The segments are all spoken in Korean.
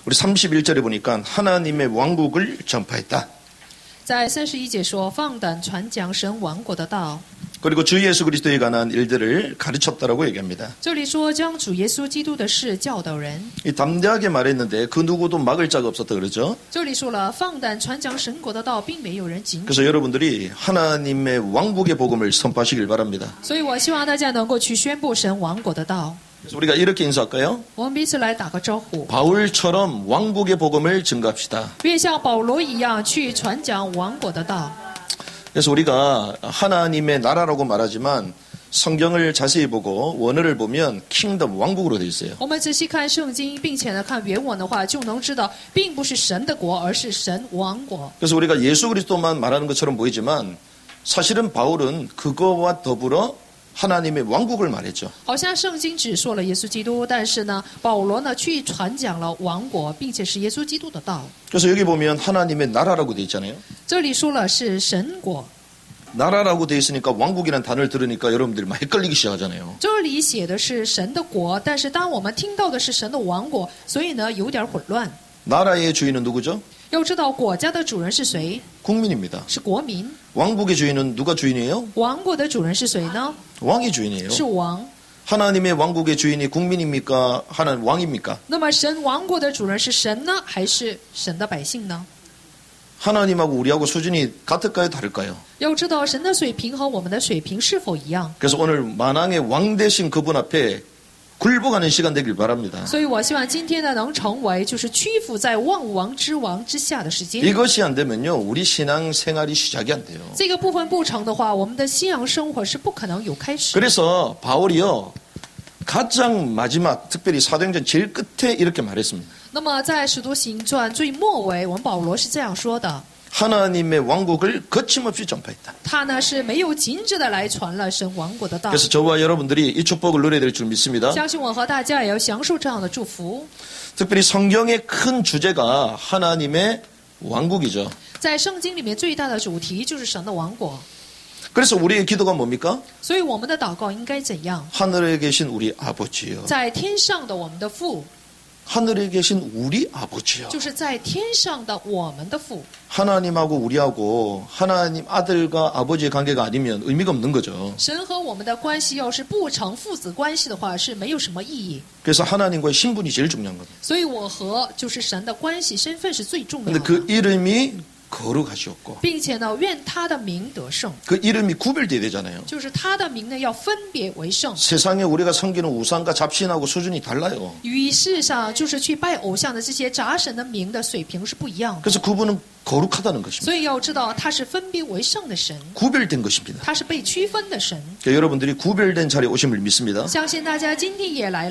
우리 31절에 보니까 하나님의 왕국을 전파했다. 在31节说，放胆传讲神王国的道。 그리고 주 예수 그리스도에 관한 일들을 가르쳤다라고 얘기합니다. 这里说将主耶稣基督的事教导人。 이 담대하게 말했는데 그 누구도 막을 자가 없었다 그러죠. 这里说了放胆传讲神国的道，并没有人禁止。 그래서 여러분들이 하나님의 왕국의 복음을 선포하시길 바랍니다. 所以我希望大家能够去宣布神王国的道。 그래서 우리가 이렇게 인사할까요? 我们彼此来打个招呼， 바울처럼 왕국의 복음을 증거합시다. 愿像保罗一样去传讲王国的道。 그래서 우리가 하나님의 나라라고 말하지만 성경을 자세히 보고 원어를 보면 킹덤 왕국으로 되어 있어요. 我们仔细看圣经，并且呢看原文的话，就能知道，并不是神的国，而是神王国。 그래서 우리가 예수 그리스도만 말하는 것처럼 보이지만 사실은 바울은 그거와 더불어 하나님의 왕국을 말했죠. 好像圣经只说了耶稣基督，但是呢，保罗呢去传讲了王国，并且是耶稣基督的道。 그래서 여기 보면 하나님의 나라라고 되어 있잖아요. 这里说了是神国， 나라라고 되어 있으니까 왕국이라는 단어를 들으니까 여러분들이 막 헷갈리기 시작하잖아요. 这里写的是神的国，但是当我们听到的是神的王国，所以呢有点混乱。 나라의 주인은 누구죠? 要知道国家的主人是谁？ 국민입니다. 是国民。 왕국의 주인은 누가 주인이에요? 王国的主人是谁呢？ 왕이 주인이에요. 是王。 하나님의 왕국의 주인이 국민입니까? 하나님 왕입니까? 那么神王国的主人是神呢，还是神的百姓呢？ 하나님하고 우리하고 수준이 같을까요? 다를까요? 要知道神的水平和我们的水平是否一样？ 그래서 오늘 만왕의 왕 되신 그분 앞에 굴복하는 시간 되길 바랍니다. 所以我希望今天呢能成为就是屈服在万王之王之下的时间。 이것이 안 되면요, 우리 신앙 생활이 시작이 안 돼요. 这个部分不成的话，我们的信仰生活是不可能有开始。 그래서 바울이요, 가장 마지막, 특별히 사도행전 제일 끝에 이렇게 말했습니다. 那么在使徒行传最末尾，我们保罗是这样说的： 하나님의 왕국을 거침없이 전파했다. 他呢是没有禁止的来传了神王国的道。 그래서 저와 여러분들이 이 축복을 누려야 될 줄 믿습니다. 相信我和大家也要享受这样的祝福。 특별히 성경의 큰 주제가 하나님의 왕국이죠. 在圣经里面最大的主题就是神的王国， 그래서 우리의 기도가 뭡니까? 所以我们的祷告应该怎样？ 하늘에 계신 우리 아버지요. 在天上的我们的父， 하늘에 계신 우리 아버지요. 就是在天上的我们的父。 하나님하고 우리하고 하나님 아들과 아버지의 관계가 아니면 의미가 없는 거죠. 神和我们的关系要是不成父子关系的话，是没有什么意义。 그래서 하나님과의 신분이 제일 중요한 겁니다. 所以我和就是神的关系身份是最重要 근데 的， 그 이름이 거룩하시옵고 并且呢，愿他的名得胜， 그 이름이 구별돼야 되잖아요. 就是他的名呢要分别为圣。 세상에 우리가 섬기는 우상과 잡신하고 수준이 달라요. 与世上就是去拜偶像的这些杂神的名的水平是不一样的， 그래서 그분은 거룩하다는 것입니다. 所以要知道他是分别为圣的神， 구별된 것입니다. 他是被区分的神。 그러니까 여러분들이 구별된 자리에 오심을 믿습니다. 相信大家今天也来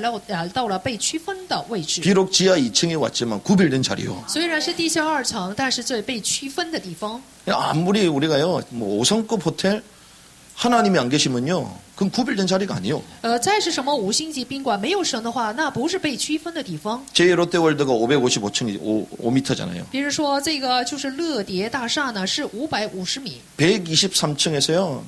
到了被区分的位置， 비록 지하 2층에 왔지만 구별된 자리요. 虽然是地下2层，但是这被区分的地方。 아무리 우리가요, 뭐 5성급 호텔 하나님이 안 계시면요, 그건 구별된 자리가 아니에요. 再是什么5星级宾馆没有神的话，那不是被区分的地方。 제 롯데월드가 555층이 5m잖아요. 比如说这个就是乐蝶大厦呢，是550米。 123층에서요.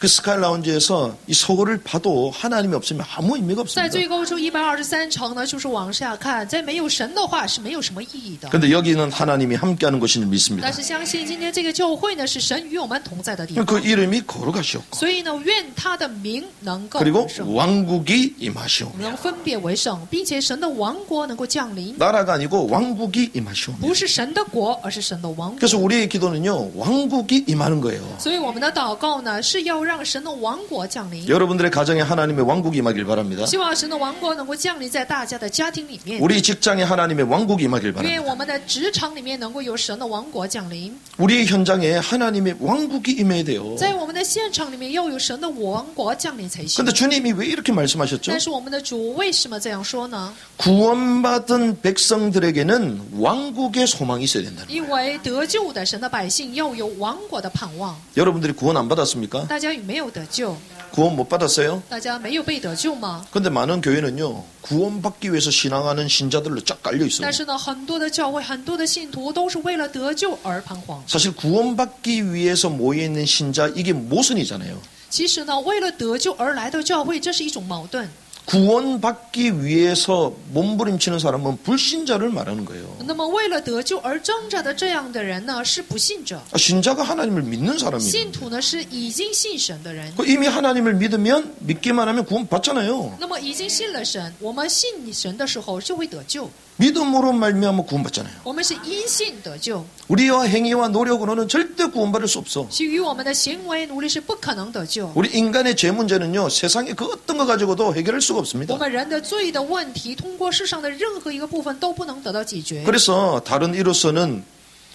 그 스카이 라운지에서 이 서울을 봐도 하나님이 없으면 아무 의미가 在 없습니다. 最高处123层呢，就是往下看，在没有神的话是没有什么意义的。 그런데 여기는 하나님이 함께하는 것인 줄 믿습니다. 但是相信今天这个教会呢，是神与我们同在的地 그 方。 이름이 거룩하시옵고 所以呢，愿他的名能够 그리고 得胜， 왕국이 임하시오며 能分别为圣，并且神的王国能够降临， 나라가 아니고 왕국이 임하시오며 不是神的国，而是神的王国。 그래서 우리의 기도는요, 왕국이 임하는 거예요. 所以我们的祷告呢，是要让神的王国降临。 여러분들의 가정에 하나님의 왕국이 임하길 바랍니다. 希望神的王国能够降临在大家的家庭里面。 우리 직장에 하나님의 왕국이 임하길 愿 바랍니다. 我们的职场里面能够有神的王国降临， 우리의 현장에 하나님의 왕국이 임해야 돼요. 在我们的现场里面要有神的王国降临才行 근데 。 주님이 왜 이렇게 말씀하셨죠? 但是我们的主为什么这样说呢？ 구원받은 백성들에게는 왕국의 소망이 있어야 된다는 거예요. 因为得救的神的百姓要有王国的盼望。 여러분들이 구원 안 받았습니까? 大家有没有得救？ 구원 못 받았어요? 大家没有被得救吗？ 근데 많은 교회는요, 구원받기 위해서 신앙하는 신자들로 쫙 깔려 있어요. 但是呢，很多的教会、很多的信徒都是为了得救而彷徨。 사실 구원받기 위해서 모여있는 신자, 이게 모순이잖아요. 其实呢，为了得救而来到教会，这是一种矛盾。 구원받기 위해서 몸부림치는 사람은 불신자를 말하는 거예요. 那么为了得救而挣扎的这样的人呢，是不信者。 신자가 하나님을 믿는 사람이에요. 信徒呢是已经信神的人。 이미 하나님을 믿으면 믿기만 하면 구원 받잖아요. 那么已经信了神，我们信神的时候就会得救。 믿음으로 말미암아 구원 받잖아요. 我们是因信得救， 우리와 행위와 노력으로는 절대 구원받을 수 없어. 基于我们的行为努力是不可能得救。 우리 인간의 죄 문제는요, 세상에 그 어떤 거 가지고도 해결할 수가 我 없습니다. 们人的罪的问题，通过世上的任何一个部分都不能得到解决。 그래서 다른 이로서는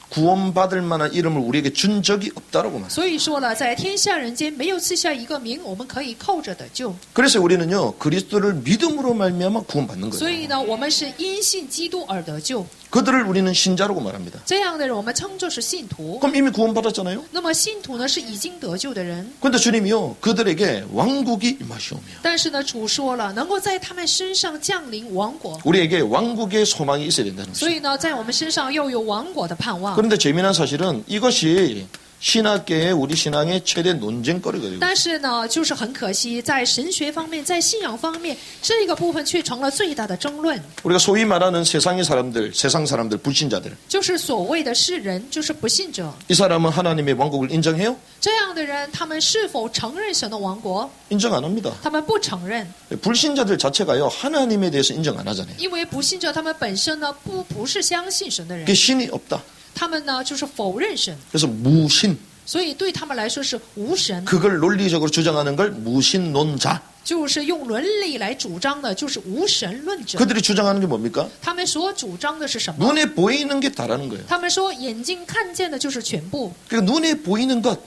구원받을 만한 이름을 우리에게 준 적이 없다라고 말합니다. 所以说了，在天下人间没有赐下一个名，我们可以靠着得救。 그래서 우리는요, 그리스도를 믿음으로 말미암아 구원받는 所 거예요. 以呢，我们是因信基督而得救。 그들을 우리는 신자라고 말합니다. 这样的人，我们称作是信徒。 그럼 이미 구원받았잖아요. 那么信徒呢，是已经得救的人。 그런데 주님이요, 그들에게 왕국이 임하시오며 但是呢，主说了，能够在他们身上降临王国。 우리에게 왕국의 소망이 있어야 된다는 所 것이죠. 以呢，在我们身上要有王国的盼望。 그런데 재미난 사실은 이것이 신학계의 우리 신앙의 최대 논쟁거리거든요. 但是呢，就是很可惜，在神学方面，在信仰方面，这个部分却成了最大的争论。 우리가 소위 말하는 세상의 사람들, 세상 사람들, 불신자들. 就是所谓的世人，就是不信者。 이 사람은 하나님의 왕국을 인정해요? 这样的人，他们是否承认神的王国？ 인정 안 합니다. 他们不承认， 불신자들 자체가요, 하나님에 대해서 인정 안 하잖아요. 因为不信者他们本身呢，不是相信神的人 그게 ， 신이 없다. 他们呢就是否认神， 그래서 무신, 所以对他们来说是无神， 그걸 논리적으로 주장하는 걸 무신론자. 就是用伦理来主张的，就是无神论者。 그들이 주장하는 게 뭡니까? 他们所主张的是什么？ 눈에 보이는 게 다라는 거예요. 他们说眼睛看见的就是全部， 그러니까 눈에 보이는 것,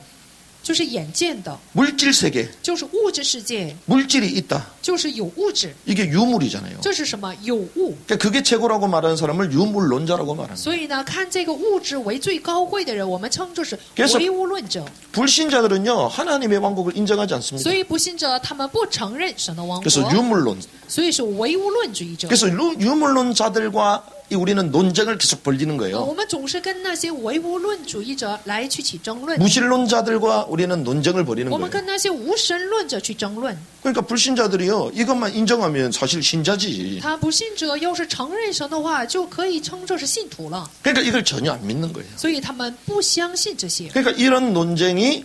就是眼见的， 물질 세계, 就是物质世界， 물질이 있다. 就是有物质， 이게 유물이잖아요. 这是什么？有物。 그러니까 그게 최고라고 말하는 사람을 유물론자라고 말합니다. 所以呢，看这个物质为最高贵的人，我们称作是 그래서 唯物论者。 불신자들은요, 하나님의 왕국을 인정하지 않습니다. 所以不信者他们不承认神的王 그래서 国， 유물론. 所以是唯物论主义者。 그래서 유물론자들과 우리는 논쟁을 계속 벌리는 거예요. 我们总是跟那些唯物论主义者来去起争论， 무신론자들과 우리는 논쟁을 벌이는 我们 거예요. 跟那些无神论者去争论。 그러니까 불신자들이요, 이것만 인정하면 사실 신자지. 他不信者要是承认神的话，就可以称作是信徒了。 그러니까 이걸 전혀 안 믿는 거예요. 所以他们不相信这些。 그러니까 이런 논쟁이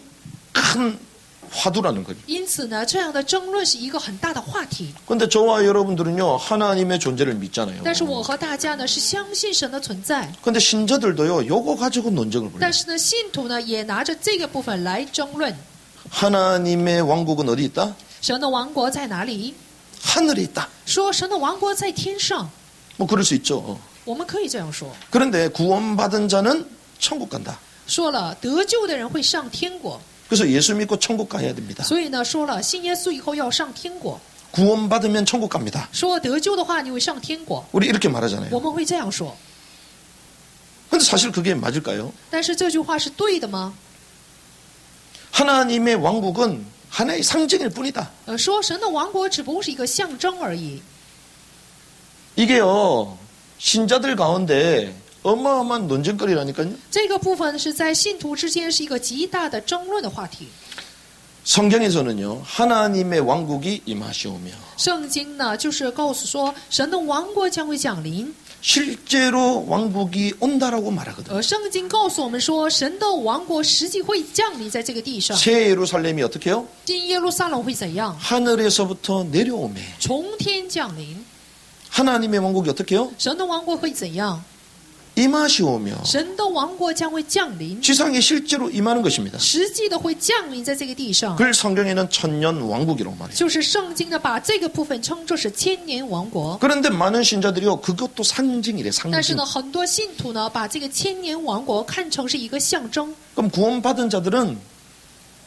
큰 화두라는 거죠. 因此呢，这样的争论是一个很大的话题。 그런데 저와 여러분들은요, 하나님의 존재를 믿잖아요. 但是我和大家呢是相信神的存在， 그런데 신자들도요, 요거 가지고 논쟁을 벌여요. 但是呢，信徒呢也拿着这个部分来争论。 하나님의 왕국은 어디 있다? 神的王国在哪里？ 하늘에 있다. 说神的王国在天上， 뭐 그럴 수 있죠. 我们可以这样说。 그런데 구원받은 자는 천국 간다. 说了得救的人会上天国， 그래서 예수 믿고 천국 가야 됩니다. 所以呢说了信耶稣以后要上天国。 구원받으면 천국 갑니다. 说得救的话你会上天国， 우리 이렇게 말하잖아요. 我们会这样说。 근데 사실 그게 맞을까요? 但是这句话是对的吗？ 하나님의 왕국은 하나의 상징일 뿐이다. 说神的王国只不过是一个象征而已。 이게요, 신자들 가운데 어마어마한 논쟁거리라니까요. 这个部分是在信徒之间是一个极大的争论的话题。 성경에서는요, 하나님의 왕국이 임하시오며 圣经呢就是告诉说神的王国将会降临， 실제로 왕국이 온다라고 말하거든요. 圣经告诉我们说神的王国实际会降临在这个地上。 새 예루살렘이 어떻게 해요? 进耶路撒冷会怎样？ 하늘에서부터 내려오매. 从天降临。 하나님의 왕국이 어떻게 해요? 神的王国会怎样？ 임하시오며 神的王国将会降临， 지상에 실제로 임하는 것입니다. 实际的会降临在这个地上。 그걸 성경에는 천년 왕국이라고 말해요. 就是圣经呢把这个部分称作是千年王国。 그런데 많은 신자들이요, 그것도 상징이래, 但是 상징. 呢，很多信徒呢把这个千年王国看成是一个象征， 그럼 구원받은 자들은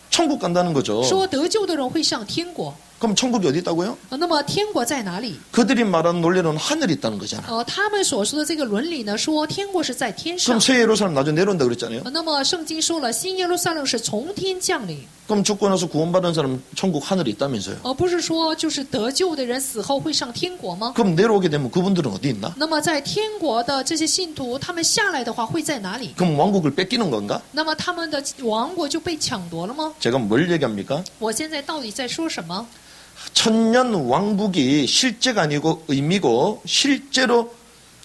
천국 간다는 거죠. 说得救的人会上天国。 그럼 천국이 어디 있다고요? 那么天国在哪里？ 그들이 말하는 논리는 하늘에 있다는 거잖아. 他们所说的这个伦理呢，说天国是在天上 그럼 。 새 예루살렘 나중에 내려온다 그랬잖아요. 那么圣经说了，新耶路撒冷是从天降临， 그럼 죽고 나서 구원받은 사람은 천국 하늘에 있다면서요. 而不是说就是得救的人死后会上天国吗？ 그럼 내려오게 되면 그분들은 어디 있나? 那么在天国的这些信徒，他们下来的话会在哪里？ 그럼 왕국을 뺏기는 건가? 那么他们的王国就被抢夺了吗？ 제가 뭘 얘기합니까? 我现在到底在说什么？ 천년 왕국이 실제가 아니고 의미고 실제로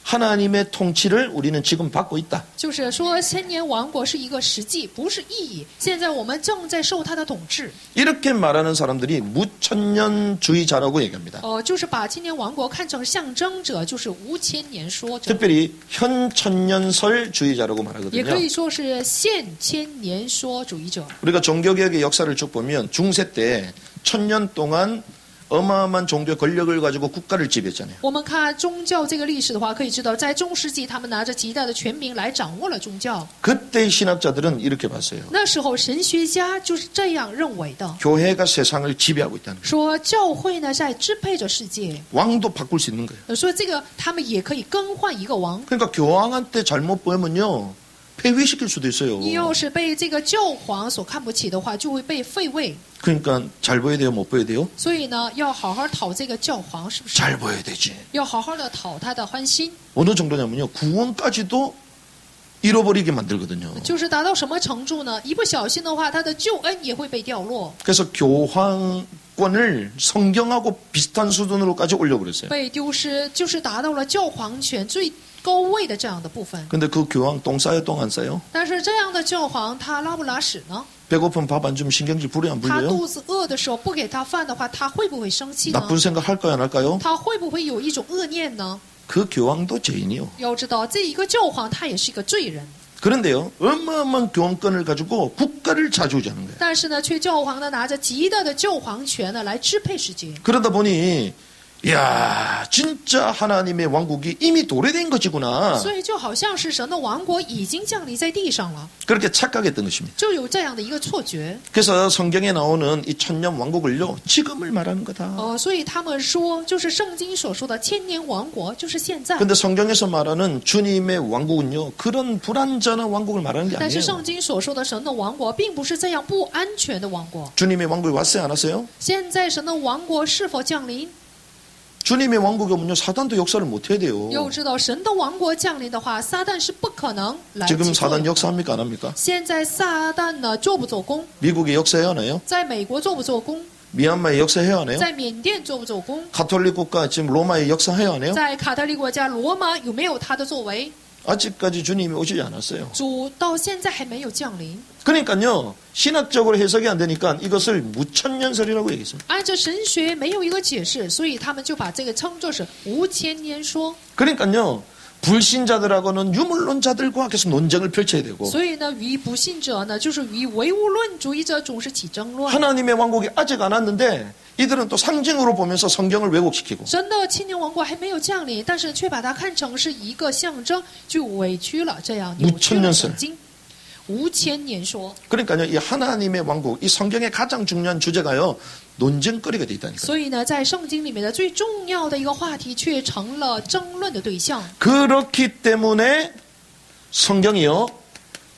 하나님의 통치를 우리는 지금 받고 있다. 就是说千年王国是一个实际，不是意义。现在我们正在受他的统治。 이렇게 말하는 사람들이 무천년주의자라고 얘기합니다. 就是把千年王国看成象征者，就是无千年说者， 특별히 현천년설주의자라고 也 말하거든요. 可以说是现千年说主义者。 우리가 종교개혁의 역사를 쭉 보면 중세 때 1000년 동안 어마어마한 종교 권력을 가지고 국가를 지배했잖아요. 我们看宗教这个历史的话，可以知道，在中世纪，他们拿着极大的权柄来掌握了宗教。 그때 신학자들은 이렇게 봤어요. 那时候神学家就是这样认为的， 교회가 세상을 지배하고 있다는 거예요. 说教会呢在支配着世界， 왕도 바꿀 수 있는 거예요. 说这个他们也可以更换一个王。 그러니까 교황한테 잘못 보면요 폐위시킬 수도 있어요. 你要是被这个教皇所看不起的话，就会被废位。 그러니까 잘 보여야 돼요, 못 보여야 돼요? 所以呢，要好好讨这个教皇，是不是？ 잘 보여야 되지. 要好好的讨他的欢心。 어느 정도냐면요 구원까지도 잃어버리게 만들거든요. 就是达到什么程度呢？一不小心的话，他的救恩也会被掉落， 그래서 교황권을 성경하고 비슷한 수준으로까지 올려버렸어요. 被丢失，就是达到了教皇权最高位的这样的部分。 근데 그 교황 똥 싸요, 똥 안 싸요? 但是这样的教皇，他拉不拉屎呢？ 배고픈 밥 안 주면 신경질 불이 안 他 불려요? 肚子饿的时候不给他饭的话，他会不会生气呢？ 나쁜 생각 할까요, 안 할까요? 他会不会有一种恶念呢？ 그 교황도 죄인이요. 要知道，这一个教皇他也是一个罪人， 그런데요, 어마어마한 교황권을 가지고 국가를 좌지우지하는 거예요. 但是呢，却教皇呢拿着极大的教皇权呢来支配世界。 그러다 보니, 이야, 진짜 하나님의 왕국이 이미 도래된 것이구나. 所以就好像是神的王国已经降临在地上了， 그렇게 착각했던 것입니다. 就有这样的一个错觉。 그래서 성경에 나오는 이 천년 왕국을요, 지금을 말하는 거다. 所以他们说，就是圣经所说的千年王国，就是现在。 근데 성경에서 말하는 주님의 왕국은요, 그런 불안전한 왕국을 말하는 게 但是 아니에요. 圣经所说的神的王国，并不是这样不安全的王国。 주님의 왕국이 왔어요, 안 왔어요? 现在神的王国是否降临？ 주님의 왕국이 오면요, 사단도 역사를 못 해야 돼요. 要知道，神的王国降临的话，撒旦是不可能来起 지금 作 사단 用。 역사합니까, 안 합니까? 现在撒旦呢做不做工？ 미국의 역사해야 하나요? 在美国做不做工？ 미얀마의 역사해야 하나요? 在缅甸做不做工？ 가톨릭 국가 지금 로마의 역사해야 하나요? 在卡特利国家罗马有没有他的作为？ 아직까지 주님이 오시지 않았어요. 主到现在还没有降临。 그러니까요, 신학적으로 해석이 안 되니까 이것을 무천년설이라고 얘기했습니다. 按照神学没有一个解释，所以他们就把这个称作是无千年说。 그러니까요, 불신자들하고는 유물론자들과 계속 논쟁을 펼쳐야 되고 所以呢，与不信者呢，就是与唯物论主义者总是起争论。 하나님의 왕국이 아직 안 왔는데 이들은 또 상징으로 보면서 성경을 왜곡시키고 神的千年王国还没有降临，但是却把它看成是一个象征，就委屈了这样扭曲了圣经。无千年说， 그러니까요, 이 하나님의 왕국, 이 성경의 가장 중요한 주제가요, 논쟁거리가 돼 있다니까요. 所以呢，在圣经里面的最重要的一个话题，却成了争论的对象。 그렇기 때문에 성경이요,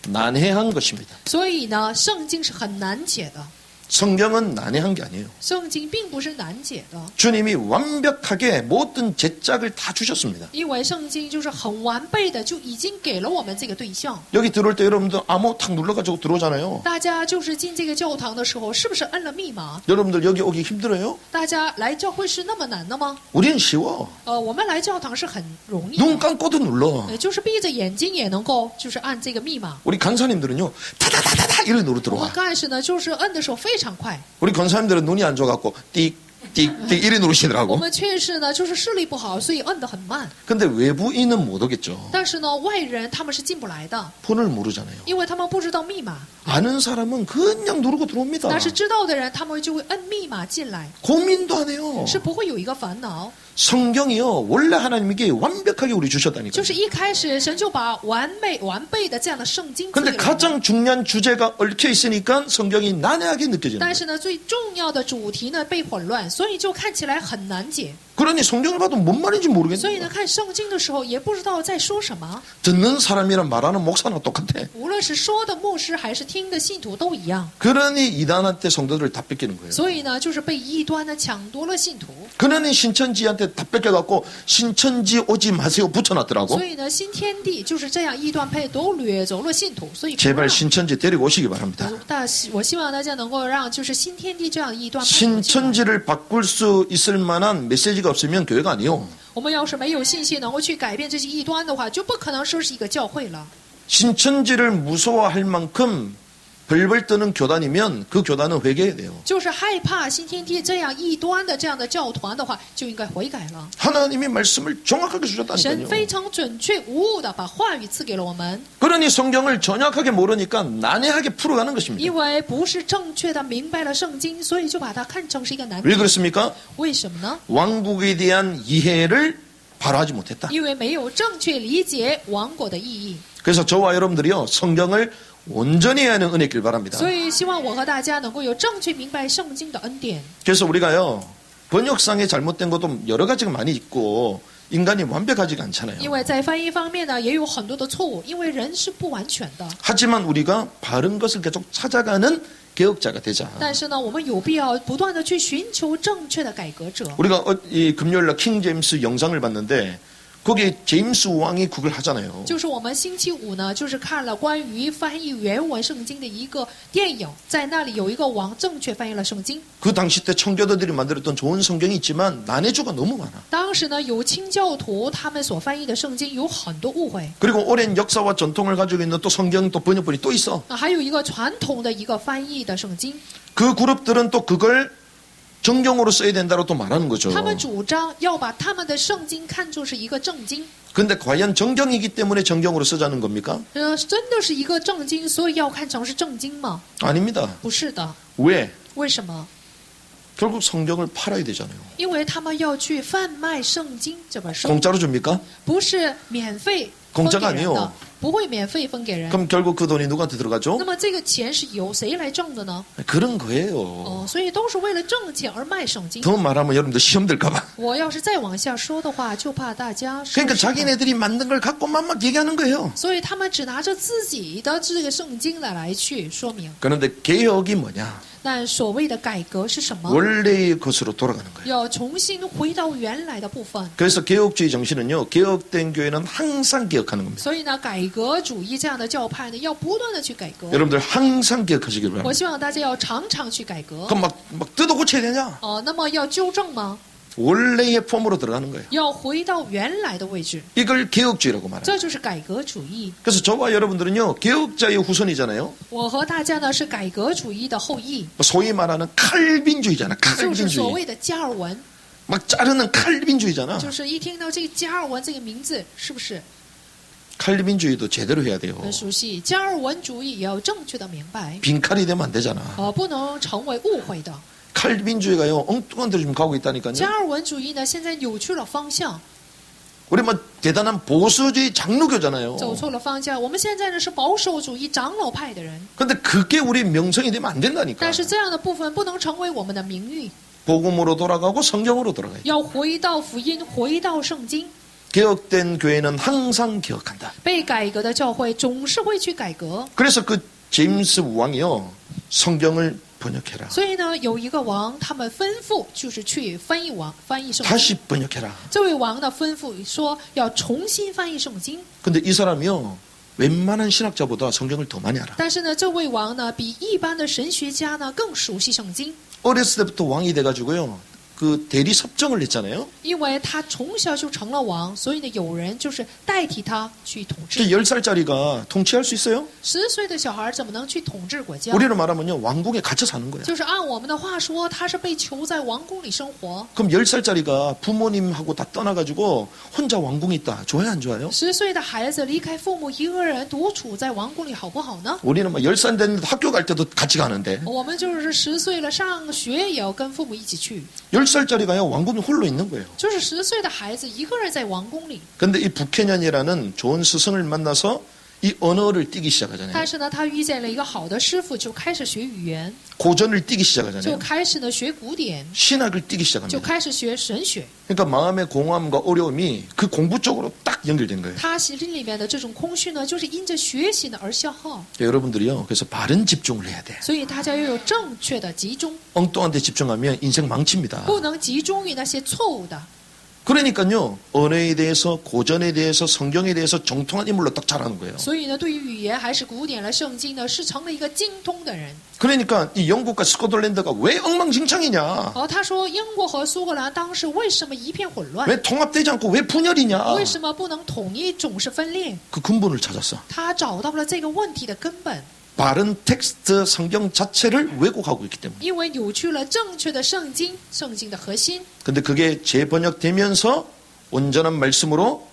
난해한 것입니다. 所以呢，圣经是很难解的， 성경은 난해한 게 아니에요. 圣经并不是难解的， 주님이 완벽하게 모든 제짝을 다 주셨습니다. 因为圣经就是很完备的，就已经给了我们这个对象。 여기 들어올 때 여러분들 암호 탁 눌러가지고 들어오잖아요. 大家就是进这个教堂的时候，是不是摁了密码？ 여러분들 여기 오기 힘들어요? 大家来教会是那么难的吗？ 우리는 쉬워. 我们来教堂是很容易 눈 的， 감고도 눌러. 就是闭着眼睛也能够就是按这个密码。 우리 간사님들은요, 타다다다다 이렇게 누르 我们 들어와. 干事呢，就是摁的时候非常快。 우리 권사님들은 눈이 안 좋아갖고 띡띡띡 이렇게 我 누르시더라고. 们确实呢，就是视力不好，所以摁得很慢。 근데 외부인은 못 오겠죠. 但是呢，外人他们是进不来的， 폰을 모르잖아요. 因为他们不知道密码。 아는 사람은 그냥 누르고 들어옵니다. 但是知道的人，他们就会摁密码进来， 고민도 안 해요. 是不会有一个烦恼。 성경이요, 원래 하나님께 완벽하게 우리 주셨다니까요. 就是一开始神就把完备的这样的圣经赐 근데 给了我们。 가장 중요한 주제가 얽혀 있으니까 성경이 난해하게 느껴지는 但 거예요. 是呢，最重要的主题呢被混乱，所以就看起来很难解。 그러니 성경을 봐도 뭔 말인지 所以 모르겠는 呢， 거예요. 看圣经的时候也不知道在说什么。 듣는 사람이랑 말하는 목사나 똑같아. 无论是说的牧师还是听的信徒都一样。 그러니 이단한테 성도들을 다 뺏기는 거예요. 所以呢，就是被异端呢抢夺了信徒。 그러니 신천지한테 다 뺏겨갖고 신천지 오지 마세요 붙여놨더라고. 所以呢，新天地就是这样异端派都掠走了信徒，所以不 제발 让 신천지 데리고 오시기 바랍니다. 我希望大家能够让就是新天地这样异端派 신천지를 바꿀 수 있을 만한 메시지가 없으면 교회가 아니요. 我们要是没有信心能够去改变这些异端的话，就不可能说是一个教会了。 신천지를 무서워할 만큼 벌벌 떠는 교단이면 그 교단은 회개해야 돼요. 就是害怕新天地这样异端的这样的教团的话，就应该悔改了。 하나님이 말씀을 정확하게 神 주셨다니까요. 非常准确无误的把话语赐给了我们， 그러니 성경을 정확하게 모르니까 난해하게 풀어가는 것입니다. 因为不是正确的明白了圣经，所以就把它看成是一个难 왜 题。 그렇습니까? 为什么呢？ 왕국에 대한 이해를 바로 하지 못했다. 因为没有正确理解王国的意义。 그래서 저와 여러분들이요 성경을 온전히 하는 은혜 길 바랍니다. 所以希望我和大家能够有正确明白圣经的恩典。 그래서 우리가요 번역상에 잘못된 것도 여러 가지가 많이 있고 인간이 완벽하지가 않잖아요. 因为在翻译方面呢，也有很多的错误，因为人是不完全的。 하지만 우리가 바른 것을 계속 찾아가는 개혁자가 되자. 但是呢，我们有必要不断的去寻求正确的改革者。 우리가 이 금요일날 킹 제임스 영상을 봤는데 거기에 제임스 왕이 그걸 하잖아요. 就是我们星期五呢，就是看了关于翻译原文圣经的一个电影，在那里有一个王正确翻译了圣经。 그 당시 때 청교도들이 만들었던 좋은 성경이 있지만 난해주가 너무 많아. 当时呢，有清教徒他们所翻译的圣经有很多误会， 그리고 오랜 역사와 전통을 가지고 있는 또 성경 또 번역본이 또 있어. 还有一个传统的一个翻译的圣经， 그 그룹들은 또 그걸 정경으로 써야 된다고 또 말하는 거죠. 他们主张要把他们的圣经看作是一个正经。 근데 과연 정경이기 때문에 정경으로 쓰자는 겁니까? 真的是一个正经，所以要看成是正经吗？ 아닙니다. 不是的， 왜? 为什么？ 결국 성경을 팔아야 되잖아요. 因为他们要去贩卖圣经这本书， 공짜로 줍니까? 不是免费分 공짜가 给人的 아니요 ，不会免费分给人。 그럼 결국 그 돈이 누구한테 들어가죠? 那么这个钱是由谁来挣的呢？ 그런 거예요. 哦，所以都是为了挣钱而卖圣经。 더 말하면 여러분들 시험 들까봐. 我要是再往下说的话，就怕大家受 그러니까 伤了。 자기네들이 만든 걸 갖고만 막 얘기하는 거예요. 所以他们只拿着自己的这个圣经来去说明。 그런데 개혁이 뭐냐? 那所谓的改革是什么？ 원래의 것으로 돌아가는 거예요. 要重新回到原来的部分。 그래서 개혁주의 정신은요. 개혁된 교회는 항상 개혁하는 겁니다. 所以呢，改革主义这样的教派呢，要不断的去改革。 여러분들 항상 기억하시길 我 바랍니다. 希望大家要常常去改革。 그럼 막 뜯어 고쳐야 되냐? 哦，那么要纠正吗？ 원래의 폼으로 들어가는 거예요. 要回到原来的位置， 이걸 개혁주의라고 말해요. 这就是改革主义。 그래서 저와 여러분들은요. 개혁자의 후손이잖아요. 我和大家呢是改革主义的后裔， 소위 말하는 칼빈주의잖아. 就是所 칼빈주의. 谓的加尔文。 막 자르는 칼빈주의잖아. 就是一听到这个加尔文这个名字，是不是 칼빈주의도 제대로 해야 돼요. 很熟悉？加尔文主义也要正确的明白， 빈칼이 되면 안 되잖아. 不能成为误会的。 칼빈주의가요. 엉뚱한 데로 지금 가고 있다니까요. 加尔文主义呢，现在扭曲了方向， 우리 뭐 대단한 보수주의 장로교잖아요. 走错了方向。我们现在呢是保守主义长老派的人， 근데 그게 우리 명성이 되면 안 된다니까. 但是这样的部分不能成为我们的名誉， 복음으로 돌아가고 성경으로 돌아가요. 要回到福音，回到圣经。 개혁된 교회는 항상 기억한다. 被改革的教会总是会去改革， 그래서 그 제임스 왕이요. 성경을 번역해라. 所以呢，有一个王，他们吩咐就是去翻译圣经。 다시 번역해라. 这位王呢吩咐说要重新翻译圣经， 근데 이 사람이요. 웬만한 신학자보다 성경을 더 많이 알아. 但是呢，这位王呢比一般的神学家呢更熟悉圣经， 어렸을 때부터 왕이 돼가지고요. 그 대리 섭정을 했잖아요. 因为他从小就成了王，所以呢，有人就是代替他去统治。 10살짜리가 통치할 수 있어요? 10岁的小孩怎么能去统治国家？ 우리로 말하면요. 왕궁에 갇혀 사는 거야. 就是按我们的话说，他是被囚在王宫里生活。 그럼 10살짜리가 부모님하고 다 떠나가지고 혼자 왕궁에 있다. 좋아요, 안 좋아요? 10岁的孩子离开父母，一个人独处在王宫里，好不好呢？ 우리는 막 10살 됐는데 학교 갈 때도 같이 가는데 我们就是10岁了，上学也要跟父母一起去。 10살짜리가요. 왕궁에 홀로 있는 거예요. 就是10岁的孩子一个人在王宫里， 근데 이 부케년이라는 좋은 스승을 만나서 이 언어를 띄기 시작하잖아요. 但是呢，他遇见了一个好的师傅，就开始学语言， 고전을 띄기 就 시작하잖아요. 开始呢学古典， 신학을 띄기 就 시작합니다. 开始学神学。 그러니까 마음의 공허함과 어려움이 그 공부 쪽으로 딱 연결된 거예요. 他心里面的这种空虚呢，就是因着学习呢而消耗。 여러분들이요. 그래서 바른 집중을 해야 돼. 所以大家要有正确的集中， 엉뚱한 데 집중하면 인생 망칩니다. 不能集中于那些错误的。 그러니까요. 언어에 대해서 고전에 대해서 성경에 대해서 정통한 인물로 딱 자라는 거예요. 所以呢，对于语言还是古典的圣经呢，是成了一个精通的人。 그러니까 이 영국과 스코틀랜드가 왜 엉망진창이냐? 他说英国和苏格兰当时为什么一片混乱？ 왜 통합되지 않고 왜 분열이냐? 为什么不能统一，总是分裂？ 그 근본을 찾았어. 他找到了这个问题的根本， 바른 텍스트 성경 자체를 왜곡하고 있기 때문에. 因为扭曲了正确的圣经，圣经的核心。 근데 그게 재번역되면서 온전한 말씀으로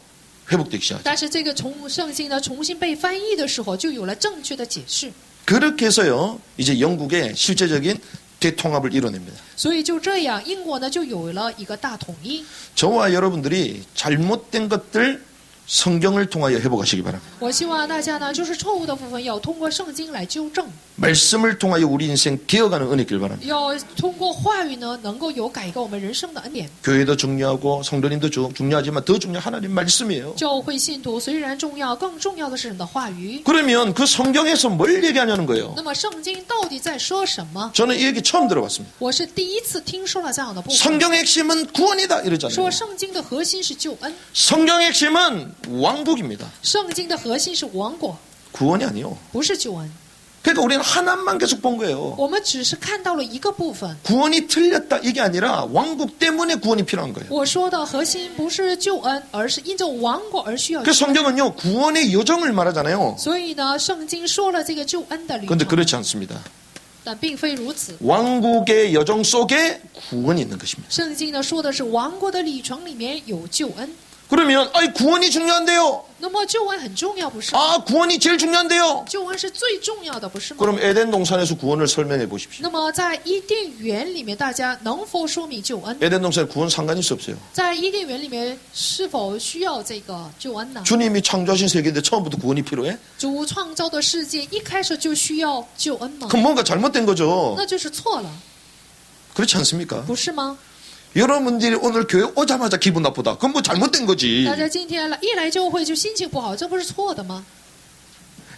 회복되기 시작하죠. 但是这个圣经呢重新被翻译的时候，就有了正确的解释。 그렇게 해서요, 이제 영국의 실제적인 대통합을 이뤄냅니다. 所以就这样，英国呢就有了一个大统一。 저와 여러분들이 잘못된 것들 성경을 통하여 회복하시기 바랍니다. 我希望大家呢，就是错误的部分要通过圣经来纠正， 말씀을 통하여 우리 인생 되어가는 은혜 있길 바랍니다. 要通过话语呢，能够有改革我们人生的恩典。 교회도 중요하고 성도님도 중요하지만 더 중요한 하나님 말씀이에요. 教会信徒虽然重要，更重要的是神的话语。 그러면 그 성경에서 뭘 얘기하냐는 거예요. 那么圣经到底在说什么？ 저는 이 얘기 처음 들어봤습니다. 我是第一次听说了这样的部分。 성경의 핵심은 구원이다 이러잖아요. 说圣经的核心是救恩， 성경의 핵심은 왕국입니다. 圣经的核心是王国， 구원이 아니요. 不是救恩。 그러니까 우리는 하나만 계속 본 거예요. 我们只是看到了一个部分。 구원이 틀렸다 이게 아니라 왕국 때문에 구원이 필요한 거예요. 我说的核心不是救恩，而是因着王国而需要 그 救恩。 성경은요 구원의 여정을 말하잖아요. 所以呢，圣经说了这个救恩的旅 그런데 程， 그렇지 않습니다. 但并非如此。 왕국의 여정 속에 구원이 있는 것입니다. 圣经呢说的是王国的里程里面有救恩。 그러면 구원이 중요한데요. 那么救恩很重要，不是吗？ 아 구원이 제일 중요한데요. 救恩是最重要的，不是吗？ 그럼 에덴 동산에서 구원을 설명해 보십시오. 那么在伊甸园里面，大家能否说明救恩？ 에덴 동산에 구원 상관이 있어 없어요. 在伊甸园里面是否需要这个救恩呢？ 주님이 창조하신 세계인데 처음부터 구원이 필요해? 主创造的世界一开始就需要救恩吗？ 그럼 뭔가 잘못된 거죠. 那就是错了， 그렇지 않습니까? 不是吗？ 여러분들이 오늘 교회 오자마자 기분 나쁘다. 그건 뭐 잘못된 거지. 大家今天一来教会就心情不好，这不是错的吗？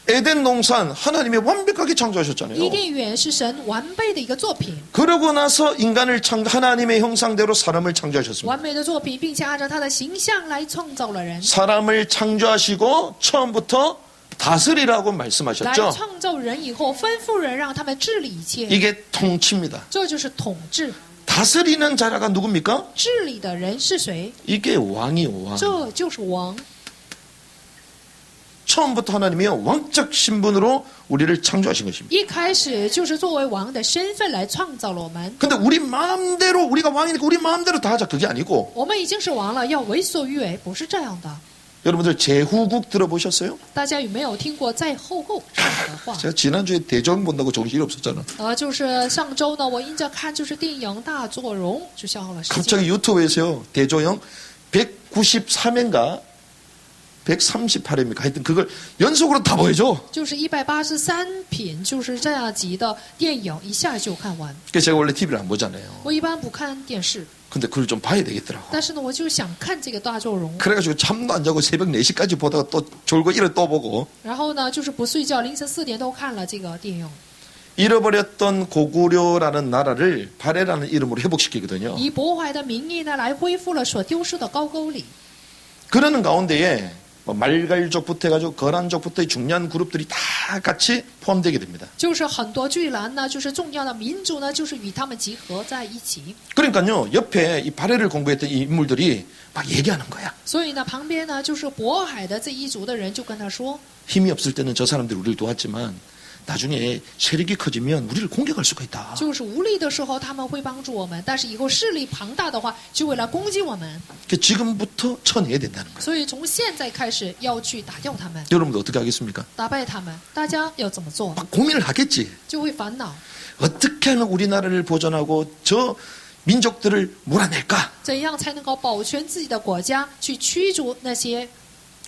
에덴 동산 하나님이 완벽하게 창조하셨잖아요. 伊甸园是神完备的一个作品， 그러고 나서 인간을 하나님의 형상대로 사람을 창조하셨습니다. 完美的作品，并且按照他的形象来创造了人， 사람을 창조하시고 처음부터 다스리라고 来 말씀하셨죠. 创造人以后，吩咐人让他们治理一切， 이게 통치입니다. 这就是统治。 다스리는 자라가 누굽니까? 治理的人是谁？ 이게 왕이요 왕. 这就是王。 처음부터 하나님이 왕적 신분으로 우리를 창조하신 것입니다. 一开始就是作为王的身份来创造了我们。 근데 우리 마음대로 우리가 왕이니까 우리 마음대로 다 하자 그게 아니고 我们已经是王了，要为所欲为，不是这样的。 여러분들 제후국 들어보셨어요? 大家有没有听过在后这样的话？ 제가 지난주에 대전 본다고 정신이 없었잖아. 就是上周呢，我因着看就是电影《大作荣》，就消耗了时间。 갑자기 유튜브에서요 대조영 193회인가 138회입니까? 하여튼 그걸 연속으로 다 보여줘. 就是183品，就是这样集的电影，一下就看完。 그래서 제가 원래 TV를 안 보잖아요. 我一般不看电视， 근데 그걸 좀 봐야 되겠더라고. 但是呢，我就想看这个《大作荣》， 그래가지고 잠도 안 자고 새벽 4시까지 보다가 또 졸고 일어 또 보고 然后呢，就是不睡觉，凌晨4点都看了这个电影。 잃어버렸던 고구려라는 나라를 바레라는 이름으로 회복시키거든요. 以渤海的名义呢，来恢复了所丢失的高句丽。 그러는 가운데에 뭐 말갈족부터 해가지고 거란족부터 중요한 그룹들이 다 같이 포함되게 됩니다. 就是很多巨兰呢，就是重要的民族呢，就是与他们集合在一起。 그러니까요 옆에 이 바레를 공부했던 이 인물들이 막 얘기하는 거야. 所以呢，旁边呢，就是渤海的这一族的人就跟他说， 힘이 없을 때는 저 사람들이 우리를 도왔지만 나중에 세력이 커지면 우리를 공격할 수가 있다. 就是无力的时候他们会帮助我们，但是以后势力庞大的话，就会来攻击我们。 그러니까 지금부터 쳐내야 된다는 거예요. 所以从现在开始要去打掉他们， 여러분들 어떻게 하겠습니까? 打败他们。大家要怎么做？ 막 고민을 하겠지. 就会烦恼， 어떻게 하면 우리나라를 보존하고 저 민족들을 몰아낼까? 怎样才能够保全自己的国家，去驱逐那些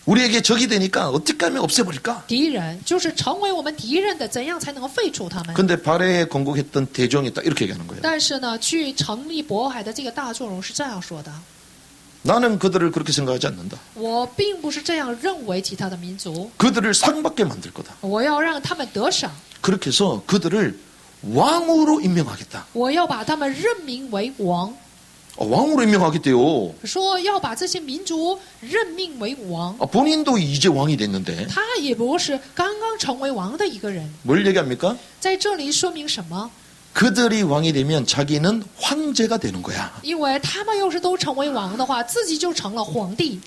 우리에게 적이 되니까 어떻게 하면 없애버릴까? 敌人，就是成为我们敌人的，怎样才能够废除他们？ 근데 바레에 건국했던 대종이 딱 이렇게 얘기하는 거예요. 但是呢，去成立渤海的这个大作荣是这样说的： 나는 그들을 그렇게 생각하지 않는다. 我并不是这样认为其他的民族， 그들을 상받게 만들 거다. 我要让他们得赏， 그렇게 해서 그들을 왕으로 임명하겠다. 我要把他们任命为王。 왕으로 임명하겠대요. 说要把这些民族任命为王， 본인도 이제 왕이 됐는데 他也不是刚刚成为王的一个人。 뭘 얘기합니까? 在这里说明什么？ 그들이 왕이 되면 자기는 황제가 되는 거야. 因为他们要是都成为王的话，自己就成了皇帝，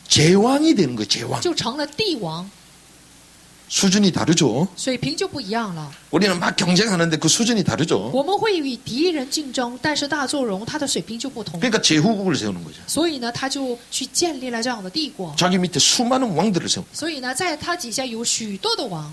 제왕이 되는 거야, 제왕. 就成了帝王， 수준이 다르죠. 水平就不一样了。 우리는 막 경쟁하는데 그 수준이 다르죠. 我们会与敌人竞争，但是大作荣他的水平就不同， 그러니까 제후국을 세우는 거죠. 所以呢，他就去建立了这样的帝国。 자기 밑에 수많은 왕들을 세우는 所以呢，在他底下有许多的王，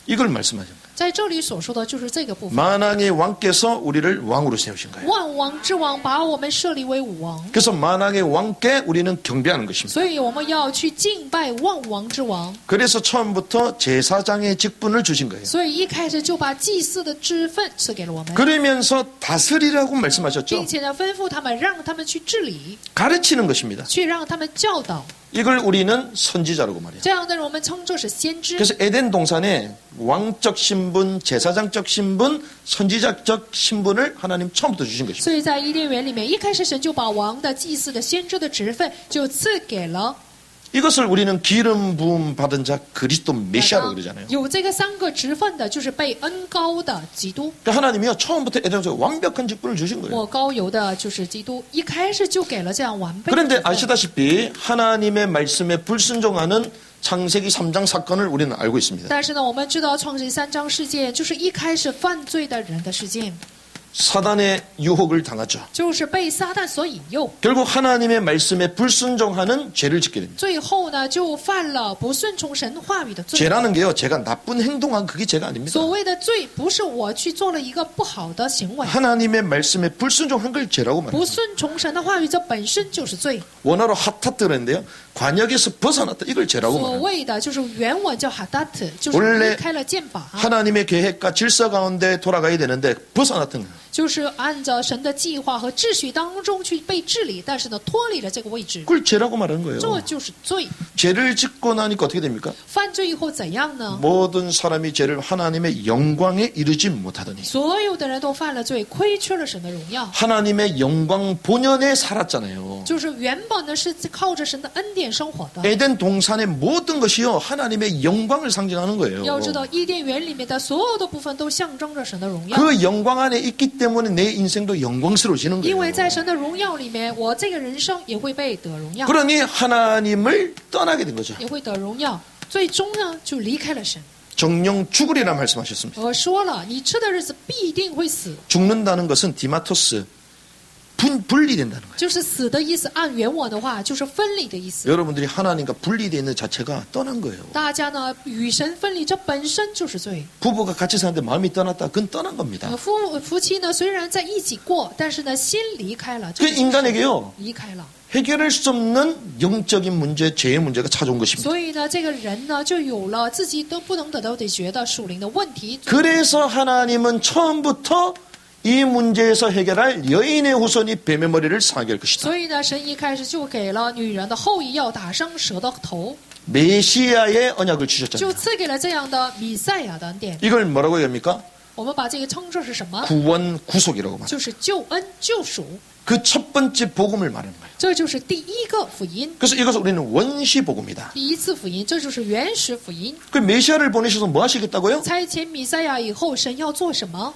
이걸 말씀하신 거예요. 在这里所说的就是这个部分。 만왕의 왕께서 우리를 왕으로 세우신 거예요. 万王之王把我们设立为武王， 그래서 만왕의 왕께 우리는 경배하는 것입니다. 所以我们要去敬拜万王之王。 그래서 처음부터 제사장의 직분을 주신 거예요. 所以一开始就把祭祀的职分赐给了我们， 그러면서 다스리라고 말씀하셨죠. 并且呢吩咐他们，让他们去治理， 가르치는 것입니다. 去让他们教导。 이걸 우리는 선지자라고 말해요. 这样的人我们称作是先知。 그래서 에덴 동산에 왕적 신분, 제사장적 신분, 선지자적 신분을 하나님 처음부터 주신 것입니다. 所以在伊甸园里面，一开始神就把王的、祭司的、先知的职分就赐给了 이것을 우리는 기름 부음 받은 자 그리스도 메시아라고 그러잖아요. 有这个三个职分的，就是被恩高的基督。 그러니까 하나님이요 처음부터 에덴 동산에 완벽한 직분을 주신 거예요. 我高油的就是基督，一开始就给了这样完备的 그런데 职分。 아시다시피 하나님의 말씀에 불순종하는 창세기 3장 사건을 우리는 알고 있습니다. 但是呢，我们知道创世3章事件就是一开始犯罪的人的事件， 사단의 유혹을 당하죠. 就是被撒旦所引诱， 결국 하나님의 말씀에 불순종하는 죄를 짓게 됩니다. 最后呢就犯了不顺从神话语的罪。 죄라는 게요, 제가 나쁜 행동한 그게 죄가 아닙니다. 所谓的罪，不是我去做了一个不好的行为， 하나님의 말씀에 불순종한 걸 죄라고 말합니다. 不顺从神的话语，这本身就是罪。 원어로 하타트랬는데요, 관역에서 벗어났다 이걸 죄라고 所 말합니다. 谓的就是原文叫哈达特，就是 원래 离开了剑拔， 하나님의 계획과 질서 가운데 돌아가야 되는데 벗어났던 거예요. 就是按照神的计划和秩序当中去被治理，但是呢脱离了这个位置， 그걸 죄라고 말하는 거예요. 这就是罪。 죄를 짓고 나니까 어떻게 됩니까? 犯罪以后怎样呢？ 모든 사람이 죄를 하나님의 영광에 이르지 못하더니 所有的人都犯了罪，亏缺了神的荣耀。 하나님의 영광 본연에 살았잖아요. 就是原本呢是靠着神的恩典生活的。 에덴 동산의 모든 것이요 하나님의 영광을 상징하는 거예요. 要知道伊甸园里面的所有的部分都象征着神的荣耀， 그 영광 안에 있기 때문에 내 인생도 영광스러워지는 因为 거예요. 在神的荣耀里面，我这个人生也会被得荣耀， 그러니 하나님을 떠나게 된 거죠. 也会得荣耀，最终呢就离开了神。 정령 죽으리라 말씀하셨습니다. 我说了，你吃的日子必定会死， 죽는다는 것은 디마토스 분리된다는 거예요. 就是死的意思。按原文的话，就是分离的意思。 여러분들이 하나님과 분리되어 있는 자체가 떠난 거예요. 大家呢与神分离，这本身就是罪。 부부가 같이 사는데 마음이 떠났다. 그건 떠난 겁니다. 夫妻呢虽然在一起过，但是呢心离开了， 그 这就是 인간에게요 离开了。 해결할 수 없는 영적인 문제, 죄의 문제가 찾아온 것입니다. 所以呢，这个人呢就有了自己都不能得到解决的属灵的问题。 그래서 하나님은 처음부터 이 문제에서 해결할 여인의 후손이 뱀의 머리를 상하게 할 것이다. 所以呢，神一开始就给了女人的后裔要打伤蛇的头， 메시아의 언약을 就 주셨잖아요. 赐给了这样的弥赛亚的恩典。 이걸 뭐라고 얘기합니까? 我们把这个称作是什么？ 구원, 구속이라고 말합니다. 就是救恩救赎， 그 첫 번째 복음을 말하는 거예요. 这就是第一个福音， 그래서 이것을 우리는 원시 복음이다. 第一次福音，这就是原始福音。 그 메시아를 보내셔서 뭐 하시겠다고요? 差遣弥赛亚以后，神要做什么？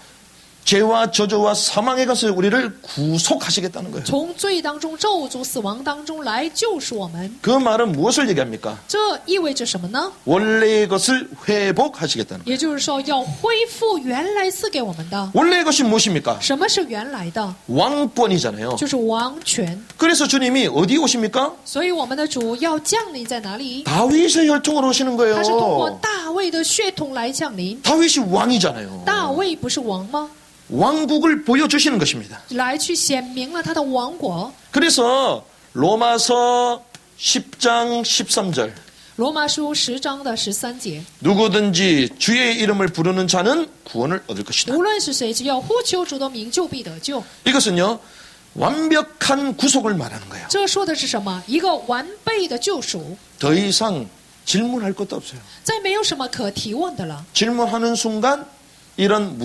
죄와 저주와 사망의 것을 우리를 구속하시겠다는 거예요. 从罪当中、咒诅、死亡当中来救赎我们。 그 말은 무엇을 얘기합니까? 这意味着什么呢？ 원래의 것을 회복하시겠다는 거예요. 也就是说，要恢复原来赐给我们的。 원래의 것이 무엇입니까? 什么是原来的？ 왕권이잖아요. 就是王权。 그래서 주님이 어디 오십니까? 所以我们的主要降临在哪里？ 다윗의 혈통으로 오시는 他是通过 거예요. 大卫的血统来降临。 다윗이 왕이잖아요. 大卫不是王吗？ 왕국을 보여주시는 것입니다. 来去显明了他的王国。 그래서 로마서 10장 13절 罗马书10章的13节， 누구든지 주의 이름을 부르는 자는 구원을 얻을 것이다. 无论是谁，只要呼求主的名，就必得救。 이것은요 완벽한 구속을 말하는 거예요. 这说的是什么？一个完备的救赎， 더 이상 질문할 것도 없어요. 再没有什么可提问的了。 질문하는 순간 이런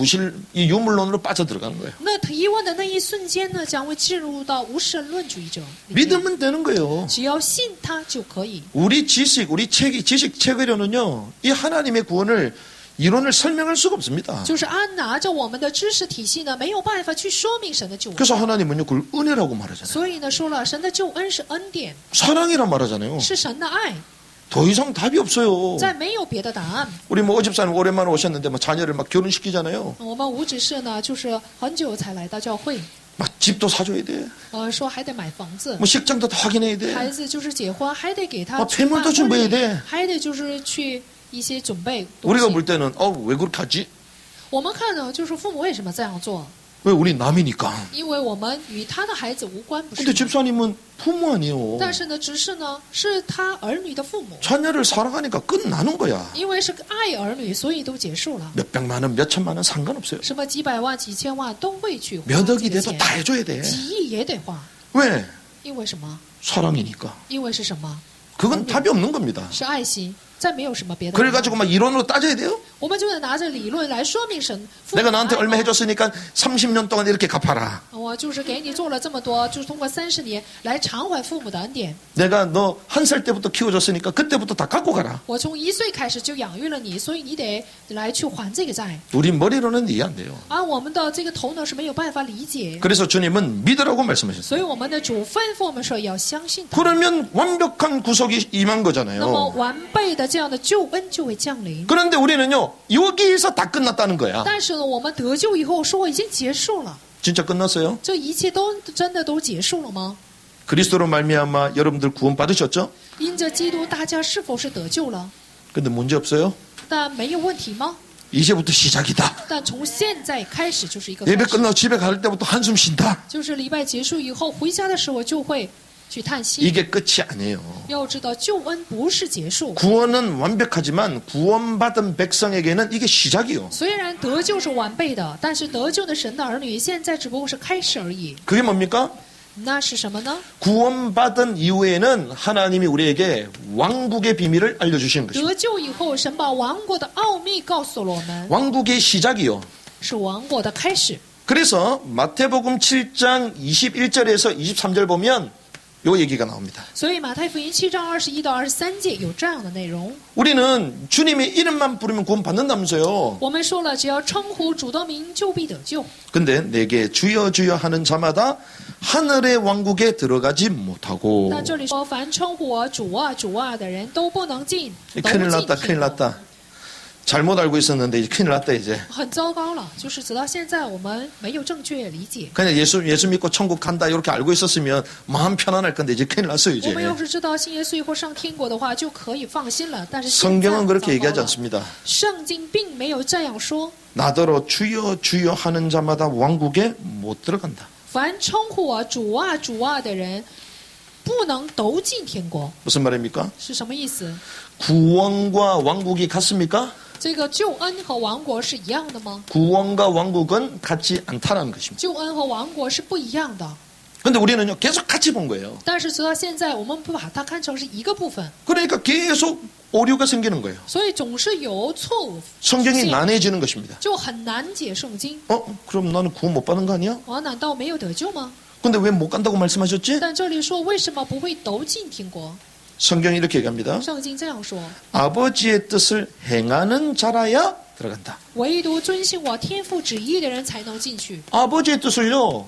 이 유물론으로 빠져들어가는 거예요. 那提问的那一瞬间呢，将会进入到无神论主义者里面。 믿으면 되는 거예요. 只要信他就可以。 우리 지식 체계론은요, 이 하나님의 구원을 이론을 설명할 수가 없습니다. 就是按拿着我们的知识体系呢，没有办法去说明神的救恩。 그래서 하나님은요, 그걸 은혜라고 말하잖아요. 所以呢，说了神的救恩是恩典， 사랑이란 말하잖아요. 是神的爱， 더 이상 답이 없어요. 再没有别的答案。 우리 뭐 어집사님 오랜만에 오셨는데 뭐 자녀를 막 결혼시키잖아요. 我们无指示呢，就是很久才来到教会， 막 집도 사줘야 돼. 说还得买房子， 뭐 식장도 다 확인해야 돼. 孩子就是结婚还得给他 폐물도 준비해야 돼. 还得就是去一些准备东 우리가 西。 볼 때는 왜 그렇게 하지? 我们看呢，就是父母为什么这样做？ 왜 우리 남이니까. 因为我们与他的孩子无关，不是 근데 吗？ 집사님은 부모 아니에요. 但是呢，执事呢是他儿女的父母， 자녀를 사랑하니까 끝나는 거야. 因为是爱儿女，所以都结束了。 몇 백만 원, 몇 천만 원 상관없어요. 什么几百万、几千万都会去花 몇 这 억이 个 돼도 钱， 다 해줘야 돼. 几亿也得花。 왜? 因为什么？ 사랑이니까. 因为是什么？ 그건 답이 없는 겁니다. 是爱心，再没有什么别的答案。 그래가지고 막 이론으로 따져야 돼요? 我们就得拿着理论来说明神。 내가 너한테 父母 얼마 爱吗 해줬으니까 30년 동안 이렇게 갚아라. 我就是给你做了这么多，就是通过30年来偿还父母的恩典。 내가 너 1살 때부터 키워줬으니까 그때부터 다 갚고 가라. 我从1岁开始就养育了你，所以你得来去还这个债。 우리 머리로는 이해 안 돼요. 而我们的这个头脑是没有办法理解， 그래서 주님은 믿으라고 말씀하셨어요. 所以我们的主吩咐我们说要相信他。 그러면 완벽한 구속이 임한 那么 거잖아요. 完备的这样的救恩就会降临。 그런데 우리는요, 여기에서 다 끝났다는 거야. 但是呢，我们得救以后说已经结束了， 진짜 끝났어요? 这一切都真的都结束了吗？ 그리스도로 말미암아 여러분들 구원 받으셨죠? 因着基督，大家是否是得救了？ 근데 문제 없어요? 但没有问题吗？ 이제부터 시작이다. 但从现在开始就是一个 예배 开始， 끝나고 집에 갈 때부터 한숨 쉰다. 就是礼拜结束以后回家的时候就会去叹息。 이게 끝이 아니에요. 要知道，救恩不是结束， 구원은 완벽하지만 구원받은 백성에게는 이게 시작이요. 虽然得救是完备的，但是得救的神的儿女现在只不过是开始而已。 그게 뭡니까? 那是什么呢？ 구원받은 이후에는 하나님이 우리에게 왕국의 비밀을 알려주시는 것입니다. 得救以后，神把王国的奥秘告诉了我们， 왕국의 시작이요. 是王国的开始。 그래서 마태복음 7장 21절에서 23절 보면 요 얘기가 나옵니다. 所以马太福音7章21到23节有这样的内容。 우리는 주님의 이름만 부르면 구원 받는다면서요. 我们说了，只要称呼主的名，就必得救。 근데 내게 주여 주여 하는 자마다 하늘의 왕국에 들어가지 못하고. 但这里说，凡称呼我主啊主啊的人都不能进，都 큰일 进 났다 天 큰일 国。 났다. 잘못 알고 있었는데 이제 큰일 났다 이제. 很糟糕了，就是直到现在我们没有正确理解。 그냥 예수 믿고 천국 간다 이렇게 알고 있었으면 마음 편안할 건데 이제 큰일 났어요 我 이제. 们要是知道信耶稣以后上天国的话，就可以放心了。但是现在 성경은 糟 그렇게 糕 얘기하지 了， 않습니다. 圣经并没有这样说。 나더러 주여 주여 하는 자마다 왕국에 못 들어간다. 凡称呼我主啊主啊的人，不能都进天国， 무슨 말입니까? 是什么意思？ 구원과 왕국이 같습니까? 这个救恩和王国是一样的吗？ 구원과 왕국은 같지 않다는 것입니다. 救恩和王国是不一样的。 근데 우리는요 계속 같이 본 거예요. 但是直到现在，我们不把它看成是一个部分， 그러니까 계속 오류가 생기는 거예요. 所以总是有错误出 성경이 现， 난해지는 것입니다. 就很难解圣经。 그럼 나는 구원 못 받는 거 아니야? 我难道没有得救吗？ 근데 왜 못 간다고 말씀하셨지? 但这里说为什么不会都进天国？ 성경이 이렇게 얘기합니다. 圣经这样说： 아버지의 뜻을 행하는 자라야 들어간다. 唯独遵行我天父旨意的人才能进去。 아버지의 뜻을요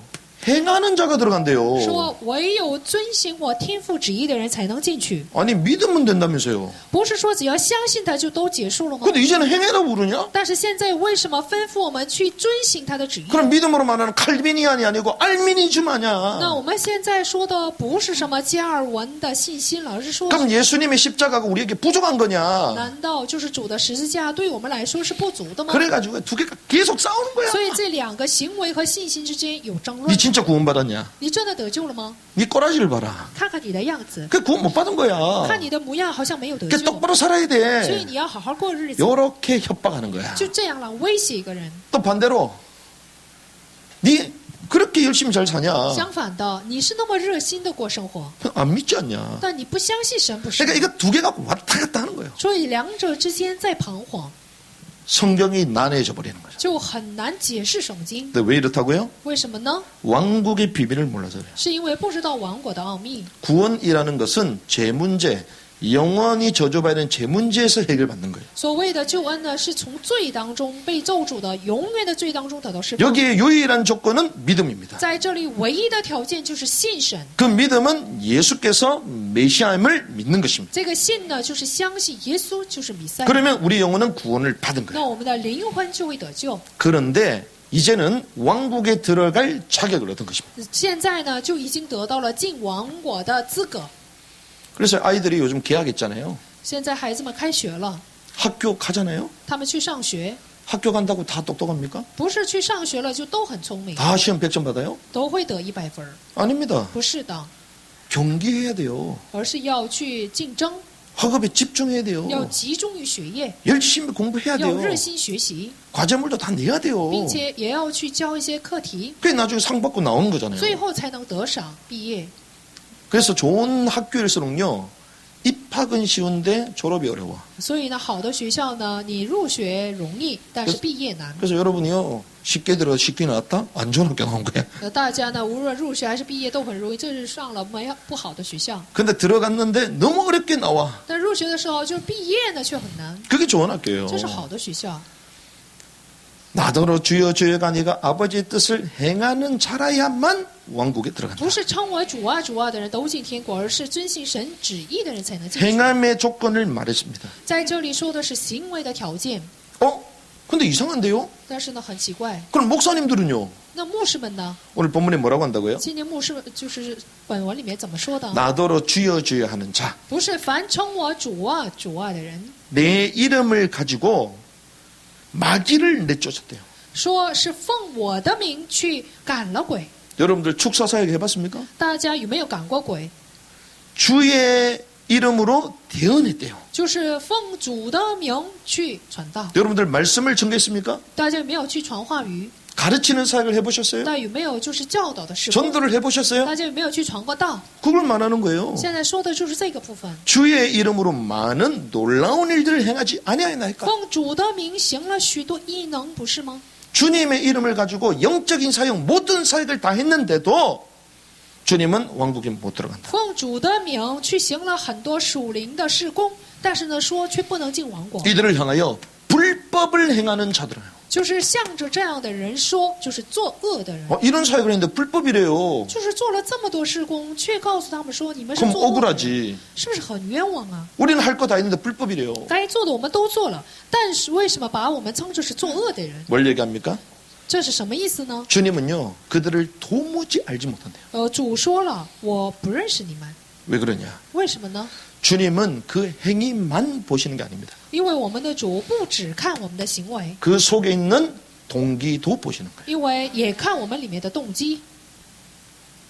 행하는 자가 들어간대요. 说唯有遵行我天父旨意的人才能进去， 아니 믿으면 된다면서요. 不是说只要相信他就都结束了吗？ 근데 이제는 행해라고 부르냐? 但是现在为什么吩咐我们去遵行他的旨意？ 그럼 믿음으로 말하는 칼비니안이 아니고 알미니즘 那 아니야. 我们现在说的不是什么加尔文的信心了，而是说， 그럼 예수님의 십자가가 우리에게 부족한 거냐? 难道就是主的十字架对我们来说是不足的吗？ 그래가지고 두 개가 계속 싸우는 거야. 所以这两个行为和信心之间有争论 니 。 진짜 구원받았냐? 你真的得救了吗？ 니 꼬라지를 봐라. 看看你的样子， 그 구원 못 받은 거야. 看你的模样好像没有得 그 救， 똑바로 살아야 所以 돼. 你要好好过日子。 요렇게 협박하는 거야. 就这样了，威胁一个人。 또 반대로 니 그렇게 열심히 잘 사냐? 相反的，你是那么热心的过生活， 안 믿지 않냐? 但你不相信神不是 그러니까 。 이거 두 개가 왔다 갔다 하는 거예요. 所以两者之间在彷徨。 성경이 난해져 버리는 거죠. 就很难解释圣经。 근데 왜 이렇다고요? 为什么呢？ 왕국의 비밀을 몰라서 그래요. 是因为不知道王国的奥秘。 구원이라는 것은 제 문제, 영원히 저주받아야 되는 제 문제에서 해결받는 거예요. 所谓的救恩呢，是从罪当中被咒诅的永远的罪当中得到释放。 여기에 유일한 조건은 믿음입니다. 在这里唯一的条件就是信神。 그 믿음은 예수께서 메시아임을 믿는 것입니다. 这个信呢，就是相信耶稣就是弥赛亚。 그러면 우리 영혼은 구원을 받은 那 거예요. 我们的灵魂就会得救。 그런데 이제는 왕국에 들어갈 자격을 얻은 것입니다. 现在呢，就已经得到了进王国的资格。 그래서 아이들이 요즘 개학했잖아요. 现在孩子们开学了， 학교 가잖아요. 他们去上学， 학교 간다고 다 똑똑합니까? 不是去上学了就都很聪明， 다 시험 100점 받아요? 都会得100分儿， 아닙니다. 不是的， 경기해야 돼요. 而是要去竞争， 학업에 집중해야 돼요. 要集中于学业， 열심히 공부해야 要 돼요. 热心学习， 과제물도 다 내야 돼요. 并且也要去交一些课题， 그게 나중에 상 받고 나오는 거잖아요. 最后才能得赏毕业。 그래서 좋은 학교일수록요, 입학은 쉬운데 졸업이 어려워. 所以呢，好的学校呢，你入学容易，但是毕业难。 그래서 여러분이요, 쉽게 들어 쉽게 나왔다? 안 좋은 학교 나온 거야. 大家呢，无论入学还是毕业都很容易，这是上了不好的学校。 근데 들어갔는데 너무 어렵게 나와. 但入学的时候，就是毕业呢却很难， 그게 좋은 학교예요. 这是好的学校。 나더러 주여 주여가 네가 아버지의 뜻을 행하는 자라야만 왕국에 들어간다. 不是称为主啊主啊的人都进天国，而是遵行神旨意的人才能进去。 행함의 조건을 말했습니다. 在这里说的是行为的条件， 근데 이상한데요? 但是呢很奇怪。 그럼 목사님들은요? 那牧师们呢？ 오늘 본문에 뭐라고 한다고요? 今年牧师就是本文里面怎么说的？ 나더러 주여 주여 하는 자. 不是凡称我主啊主啊的人， 내 이름을 가지고 마귀를 내쫓았대요. 说是奉我的名去赶了鬼。 여러분들 축사사역 해봤습니까? 大家有没有赶过鬼？ 주의 이름으로 대언했대요. 就是奉主的名去传道。 여러분들 말씀을 전개했습니까? 大家有没有去传话语？ 가르치는 사역을 해보셨어요? 大家有没有就是教导的事工？ 전도를 해보셨어요? 大家有没有去传过道？ 그걸 말하는 거예요. 现在说的就是这个部分。 주의 이름으로 많은 놀라운 일들을 행하지 아니하였나이까? 奉主的名行了许多异能，不是吗？ 주님의 이름을 가지고 영적인 사역, 모든 사역을 다 했는데도 주님은 왕국에 못 들어간다. 奉主的名去行了很多属灵的事工，但是呢，说却不能进王国。 이들을 향하여 불법을 행하는 자들아요. 就是向着这样的人说，就是作恶的人， 이런 사역을 했는데 불법이래요. 就是做了这么多事工，却告诉他们说你们是 그럼 作恶的人， 억울하지. 是不是很冤枉啊？ 우리는 할 거 다 했는데 불법이래요. 该做的我们都做了，但是为什么把我们称作是作恶的人？ 뭘 얘기합니까? 这是什么意思呢？ 주님은요, 그들을 도무지 알지 못한대요. 主说了，我不认识你们， 왜 그러냐? 为什么呢？ 주님은 그 행위만 보시는 게 아닙니다. 因为我们的主不只看我们的行为， 그 속에 있는 동기도 보시는 거예요. 因为也看我们里面的动机。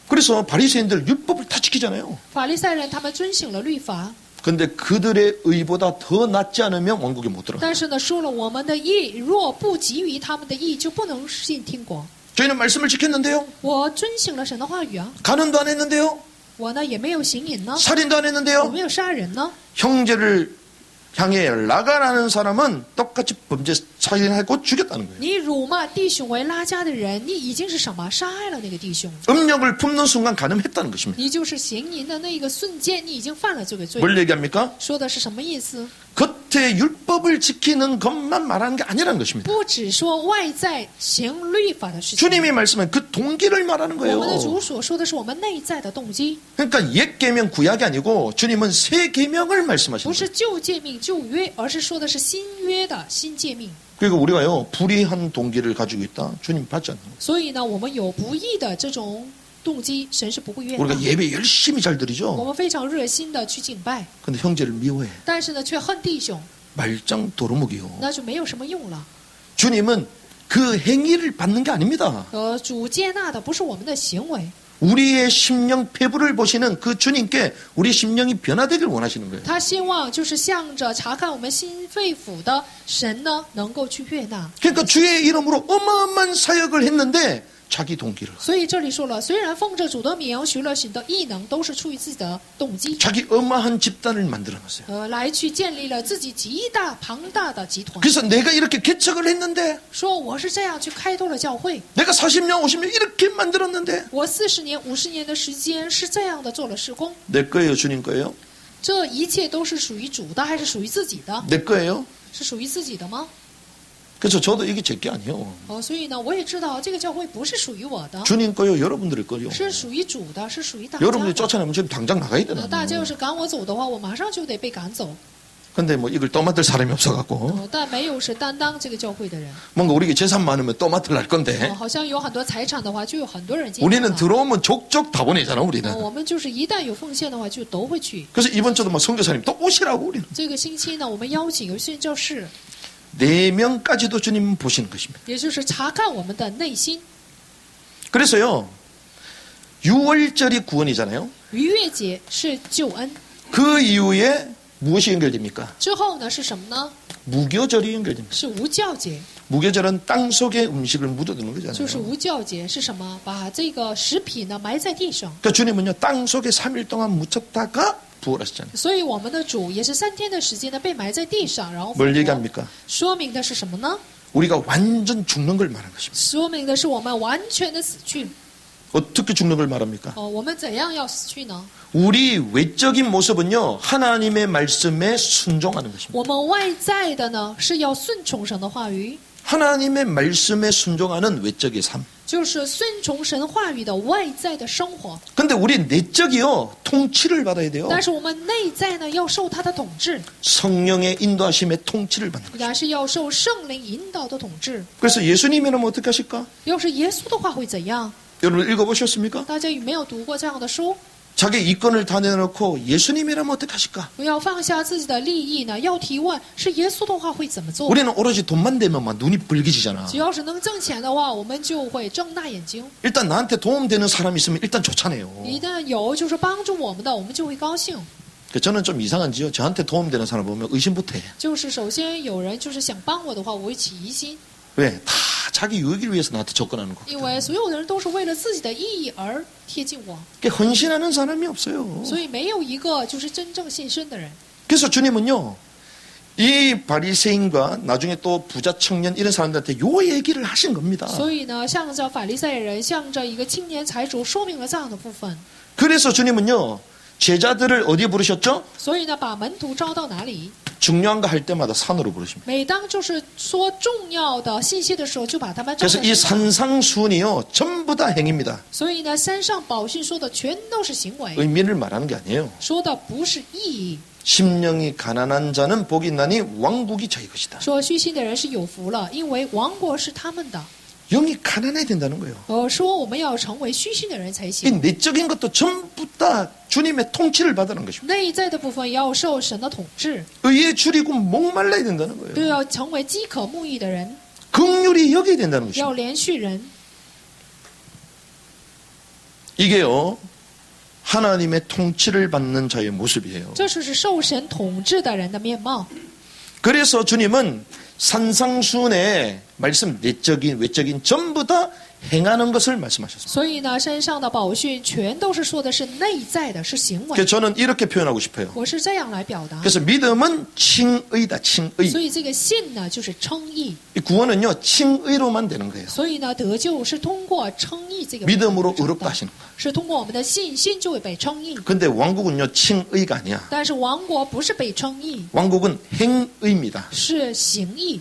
그래서 바리새인들 율법을 다 지키잖아요. 法利赛人他们遵行了律法， 근데 그들의 의보다 더 낫지 않으면 왕국에 못 들어가. 但是呢，说了我们的义若不及于他们的义，就不能进天国。 저희는 말씀을 지켰는데요. 我遵行了神的话语啊， 간음도 안 했는데요. 我呢也没有行淫呢， 살인도 안 我 했는데요. 没有杀人呢。 형제를 향해 나가라는 사람은 똑같이 범죄 살인하고 죽였다는 거예요. 你辱骂弟兄为拉加的人，你已经是什么？杀害了那个弟兄， 음력을 품는 순간 간음했다는 것입니다. 你就是行淫的那一个瞬间，你已经犯了这个罪。 뭘 얘기합니까? 说的是什么意思？ 겉에 율법을 지키는 것만 말하는 게 아니라는 것입니다. 不只说外在行律法的事情， 주님이 말씀한 그 동기를 말하는 我们的主 거예요. 所说的是我们内在的动机， 그러니까 옛 계명 구약이 아니고 주님은 새 계명을 不 말씀하시는 是 거예요. 旧诫命旧约，而是说的是新约的新诫命。 그리고 우리가요 불의한 동기를 가지고 있다. 주님 받지 않는 거예요. 所以呢，我们有不义的这种动机，神是不会悦纳。 우리가 예배 열심히 잘 我 드리죠. 们非常热心的去敬拜， 근데 형제를 미워해. 但是呢，却恨弟兄， 말짱 도루묵이요. 那就没有什么用了。 주님은 그 행위를 받는 게 아닙니다. 主接纳的不是我们的行为， 우리의 심령 폐부를 보시는 그 주님께 우리 심령이 변화되길 원하시는 거예요. 他希望就是向着查看我们心肺腑的神呢，能够去悦纳。 그러니까 주의 이름으로 어마어마한 사역을 했는데 자기 동기를. 所以这里说了，虽然奉着主的名学了许多异能，都是出于自己的动机， 자기 어마한 집단을 만들어놨어요. 来去建立了自己极大庞大的集团。 그래서 내가 이렇게 개척을 했는데, 说我是这样去开拓了教会， 내가 40년, 50년 이렇게 만들었는데, 我40年、50年的时间是这样的做了事工， 내 거예요, 주님 거예요? 这一切都是属于主的，还是属于自己的？ 내 거예요? 是属于自己的吗？ 그래서 저도 이게 제 게 아니에요. 所以呢，我也知道这个教会不是属于我的， 주님 거요, 여러분들의 거요. 是属于主的，是属于大家 여러분들이 的。 쫓아내면 지금 당장 나가야 되나? 大家要是赶我走的话，我马上就得被赶走。 근데 뭐 이걸 떠맡을 사람이 없어갖고 但没有是担当这个教会的人。 뭔가 우리가 재산 많으면 떠맡을 건데 好像有很多财产的话，就有很多人接。 우리는 들어오면 족족 다 보내잖아 우리는. 我们就是一旦有奉献的话，就都会去。 그래서 이번 주도 뭐 선교사님 또 오시라고 우리는. 这个星期呢，我们邀请有宣教士， 4명까지도 주님 보시는 것입니다. 也就是查看我们的内心。 그래서요 6월절이 구원이잖아요. 逾越节是救恩， 그 이후에 무엇이 연결됩니까? 之后呢是什么呢？ 무교절이 연결됩니다. 是无教节， 무교절은 땅 속에 음식을 묻어두는 就是 거잖아요. 无教节是什么？把这个食品呢埋在地上。 그러니까 주님은요 땅 속에 3일 동안 묻혔다가 부활하시잖아요. 所以我们的主也是3天的时间呢被埋在地上，然后复 뭘 活。 얘기합니까? 说明的是什么呢？ 우리가 완전 죽는 걸 말하는 것입니다. 说明的是我们完全的死去。 어떻게 죽는 걸 말합니까? 我们怎样要死去呢？ 우리 외적인 모습은요 하나님의 말씀에 순종하는 것입니다. 我们外在的呢是要顺从神的话语， 하나님의 말씀에 순종하는 외적의 삶. 就是顺从神话语的外在的生活。 근데 우리 내적이요 통치를 받아야 돼요. 但是我们内在呢要受他的统治， 성령의 인도하심의 통치를 받는 거예요. 但是要受圣灵引导的统治。 그래서 예수님이라면 어떻게 하실까? 要是耶稣的话会怎样？ 여러분 읽어보셨습니까? 大家有没有读过这样的书？ 자기 이권을 다 내놓고 예수님이라면 어떻게 하실까? 要放下自己的利益呢？要提问是耶稣的话会怎么做？ 우리는 오로지 돈만 되면 막 눈이 붉어지잖아. 只要是能挣钱的话，我们就会睁大眼睛。 일단 나한테 도움되는 사람이 있으면 일단 좋잖아요. 一旦有就是帮助我们的，我们就会高兴。 저는 좀 이상한지요. 저한테 도움되는 사람 보면 의심부터 해. 就是首先有人就是想帮我的话，我会起疑心， 왜? 다 자기 유익을 위해서 나한테 접근하는 거. 因为所有的人都是为了自己的意义而贴近我， 헌신하는 사람이 없어요. 所以没有一个就是真正献身的人。 그래서 주님은요. 이 바리새인과 나중에 또 부자 청년 이런 사람들한테 요 얘기를 하신 겁니다. 所以呢，向着法利赛人，向着一个青年财主说明了这样的部分。 그래서 주님은요. 제자들을 어디에 부르셨죠? 所以呢，把门徒招到哪里？ 중요한 거 할 때마다 산으로 부르십니다. 每当就是说重要的信息的时候，就把他们招 그래서 到 이 身上。 산상수훈이요. 전부 다 행입니다. 所以呢，山上宝训说的全都是行为， 의미를 말하는 게 아니에요. 说的不是意义。 심령이 가난한 자는 복이 있나니 왕국이 저희 것이다. 说虚心的人是有福了，因为王国是他们的。 영이 가난해야 된다는 거예요. 说我们要成为虚心的人才 이 行。 내적인 것도 전부 다 주님의 통치를 받으는 것입니다. 内在的部分要受神的统治， 의에 줄이고 목말라야 된다는 都 거예요. 要成为饥渴慕义的人， 긍휼히 여겨야 된다는 것입니다. 要连续人。 이게요. 하나님의 통치를 받는 자의 모습이에요. 这就是受神统治的人的面貌。 그래서 주님은 산상수훈의 말씀 내적인 외적인 전부 다 행하는 것을 말씀하셨습니다. 所以呢，山上的宝训全都是说的是内在的，是行为。 그래서 저는 이렇게 표현하고 싶어요. 我是这样来表达。 그래서 믿음은 칭의다. 所 칭의. 以这个信呢，就是称义。 이 구원은요. 칭의로만 되는 거예요. 所以呢，得救是通过称义这个 믿음으로 部分 의롭다 하시는 거예요. 是通过我们的信心就会被称义。 근데 왕국은요. 칭의가 아니야. 但是王国不是被称义， 왕국은 행의입니다. 是行义，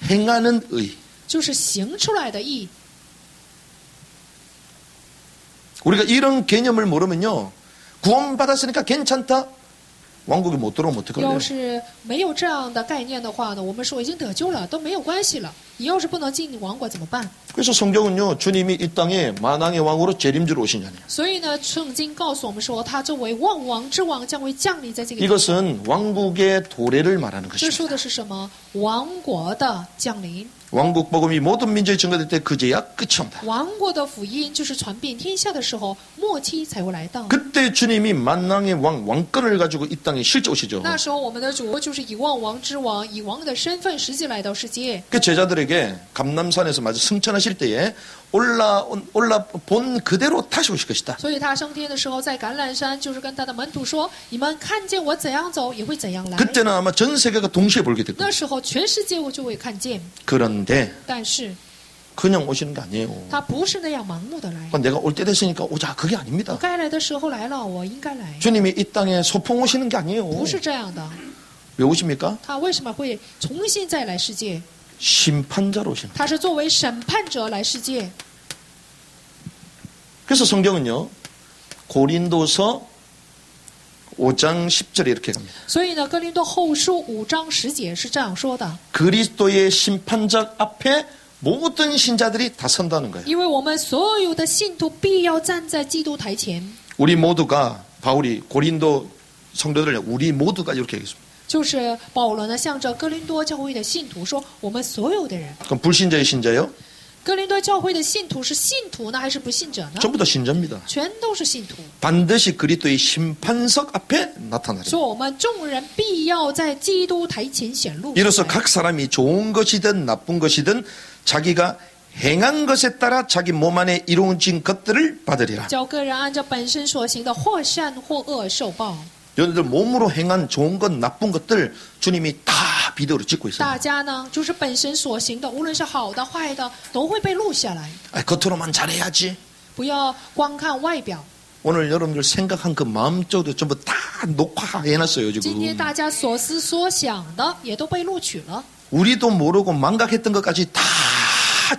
행하는 의. 就是行出来的义。 우리가 이런 개념을 모르면요. 구원받았으니까 괜찮다. 왕국에 못 들어오면 어떡할래요? 要是没有这样的概念的话呢，我们说已经得救了都没有关系了。你要是不能进王国怎么办？ 그래서 성경은요. 주님이 이 땅에 만왕의 왕으로 재림주로 오시냐니요. 所以呢，圣经告诉我们说，他作为万王之王将会降临在这个地。 이것은 왕국의 도래를 말하는 这说 것입니다. 的是什么？王国的降临。 왕국 복음이 모든 민족에 증거될 때 그제야 끝이 온다. 王国的福音就是传遍天下的时候，末期才会来到。 그때 주님이 만왕의 왕권을 가지고 이 땅에 실제 오시죠. 那时候，我们的主就是以万王之王，以王的身份实际来到世界。 그 제자들에게 감람산에서 마저 승천하실 때에 올라본 그대로 다시 오실 것이다. 所以他升天的时候，在橄榄山就是跟他的门徒说：“你们看见我怎样走，也会怎样来。 그때는 아마 전 세계가 동시에 보게 될 那 겁니다. 时候全世界我就会看见。 그런데 但是 그냥 오시는 게 아니에요. 他不是那样盲目的来。 내가 올 때 됐으니까 오자. 그게 我 아닙니다. 该来的时候来了，我应该来， 주님이 이 땅에 소풍 오시는 게 不 아니에요. 是这样的。 왜 오십니까? 他为什么会重新再来世界？ 심판자로 오십니다. 他是作为审判者来世界。 그래서 성경은요. 고린도서 5장 10절에 이렇게 갑니다. 所以呢，哥林多后书5章10节是这样说的： 그리스도의 심판자 앞에 모든 신자들이 다 선다는 거예요. 因为我们所有的信徒必要站在基督台前。 우리 모두가 바울이 고린도 성도들 우리 모두가 이렇게 얘기했습니다. 就是保罗呢，向着哥林多教会的信徒说：“我们所有的人， 그럼 불신자의 신자요? 哥林多教会的信徒是信徒呢，还是不信者呢？ 전부 다 신자입니다. 全都是信徒。 반드시 그리스도의 심판석 앞에 나타나리라. 说我们众人必要在基督台前显露出来。 이로써 각 사람이 좋은 것이든 나쁜 것이든 자기가 행한 것에 따라 자기 몸 안에 이루어진 것들을 받으리라. 叫个人按照本身所行的，或善或恶受报。 여러분들 몸으로 행한 좋은 것 나쁜 것들 주님이 다 비디오로 찍고 있어요. 大家呢，就是本身所行的，无论是好的坏的，都会被录下来。 겉으로만 잘해야지. 不要光看外表。 오늘 여러분들 생각한 그 마음적으로 전부 다 녹화해놨어요 今天 지금. 大家所思所想的，也都被录取了， 우리도 모르고 망각했던 것까지 다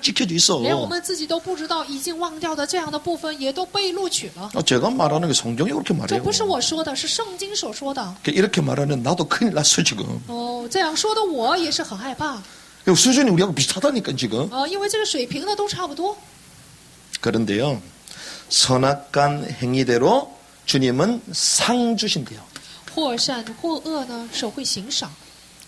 찍혀져 있어. 连我们自己都不知道已经忘掉的这样的部分，也都被录取了。 제가 말하는 게 성경이 그렇게 这 말해요. 不是我说的，是圣经所说的。 이렇게 말하는 나도 큰일 났어 지금. 哦，这样说的我也是很害怕。 수준이 우리하고 비슷하다니까 지금. 因为这个水平呢都差不多。 그런데요. 선악간 행위대로 주님은 상 주신대요. 或善或恶呢，手会行赏。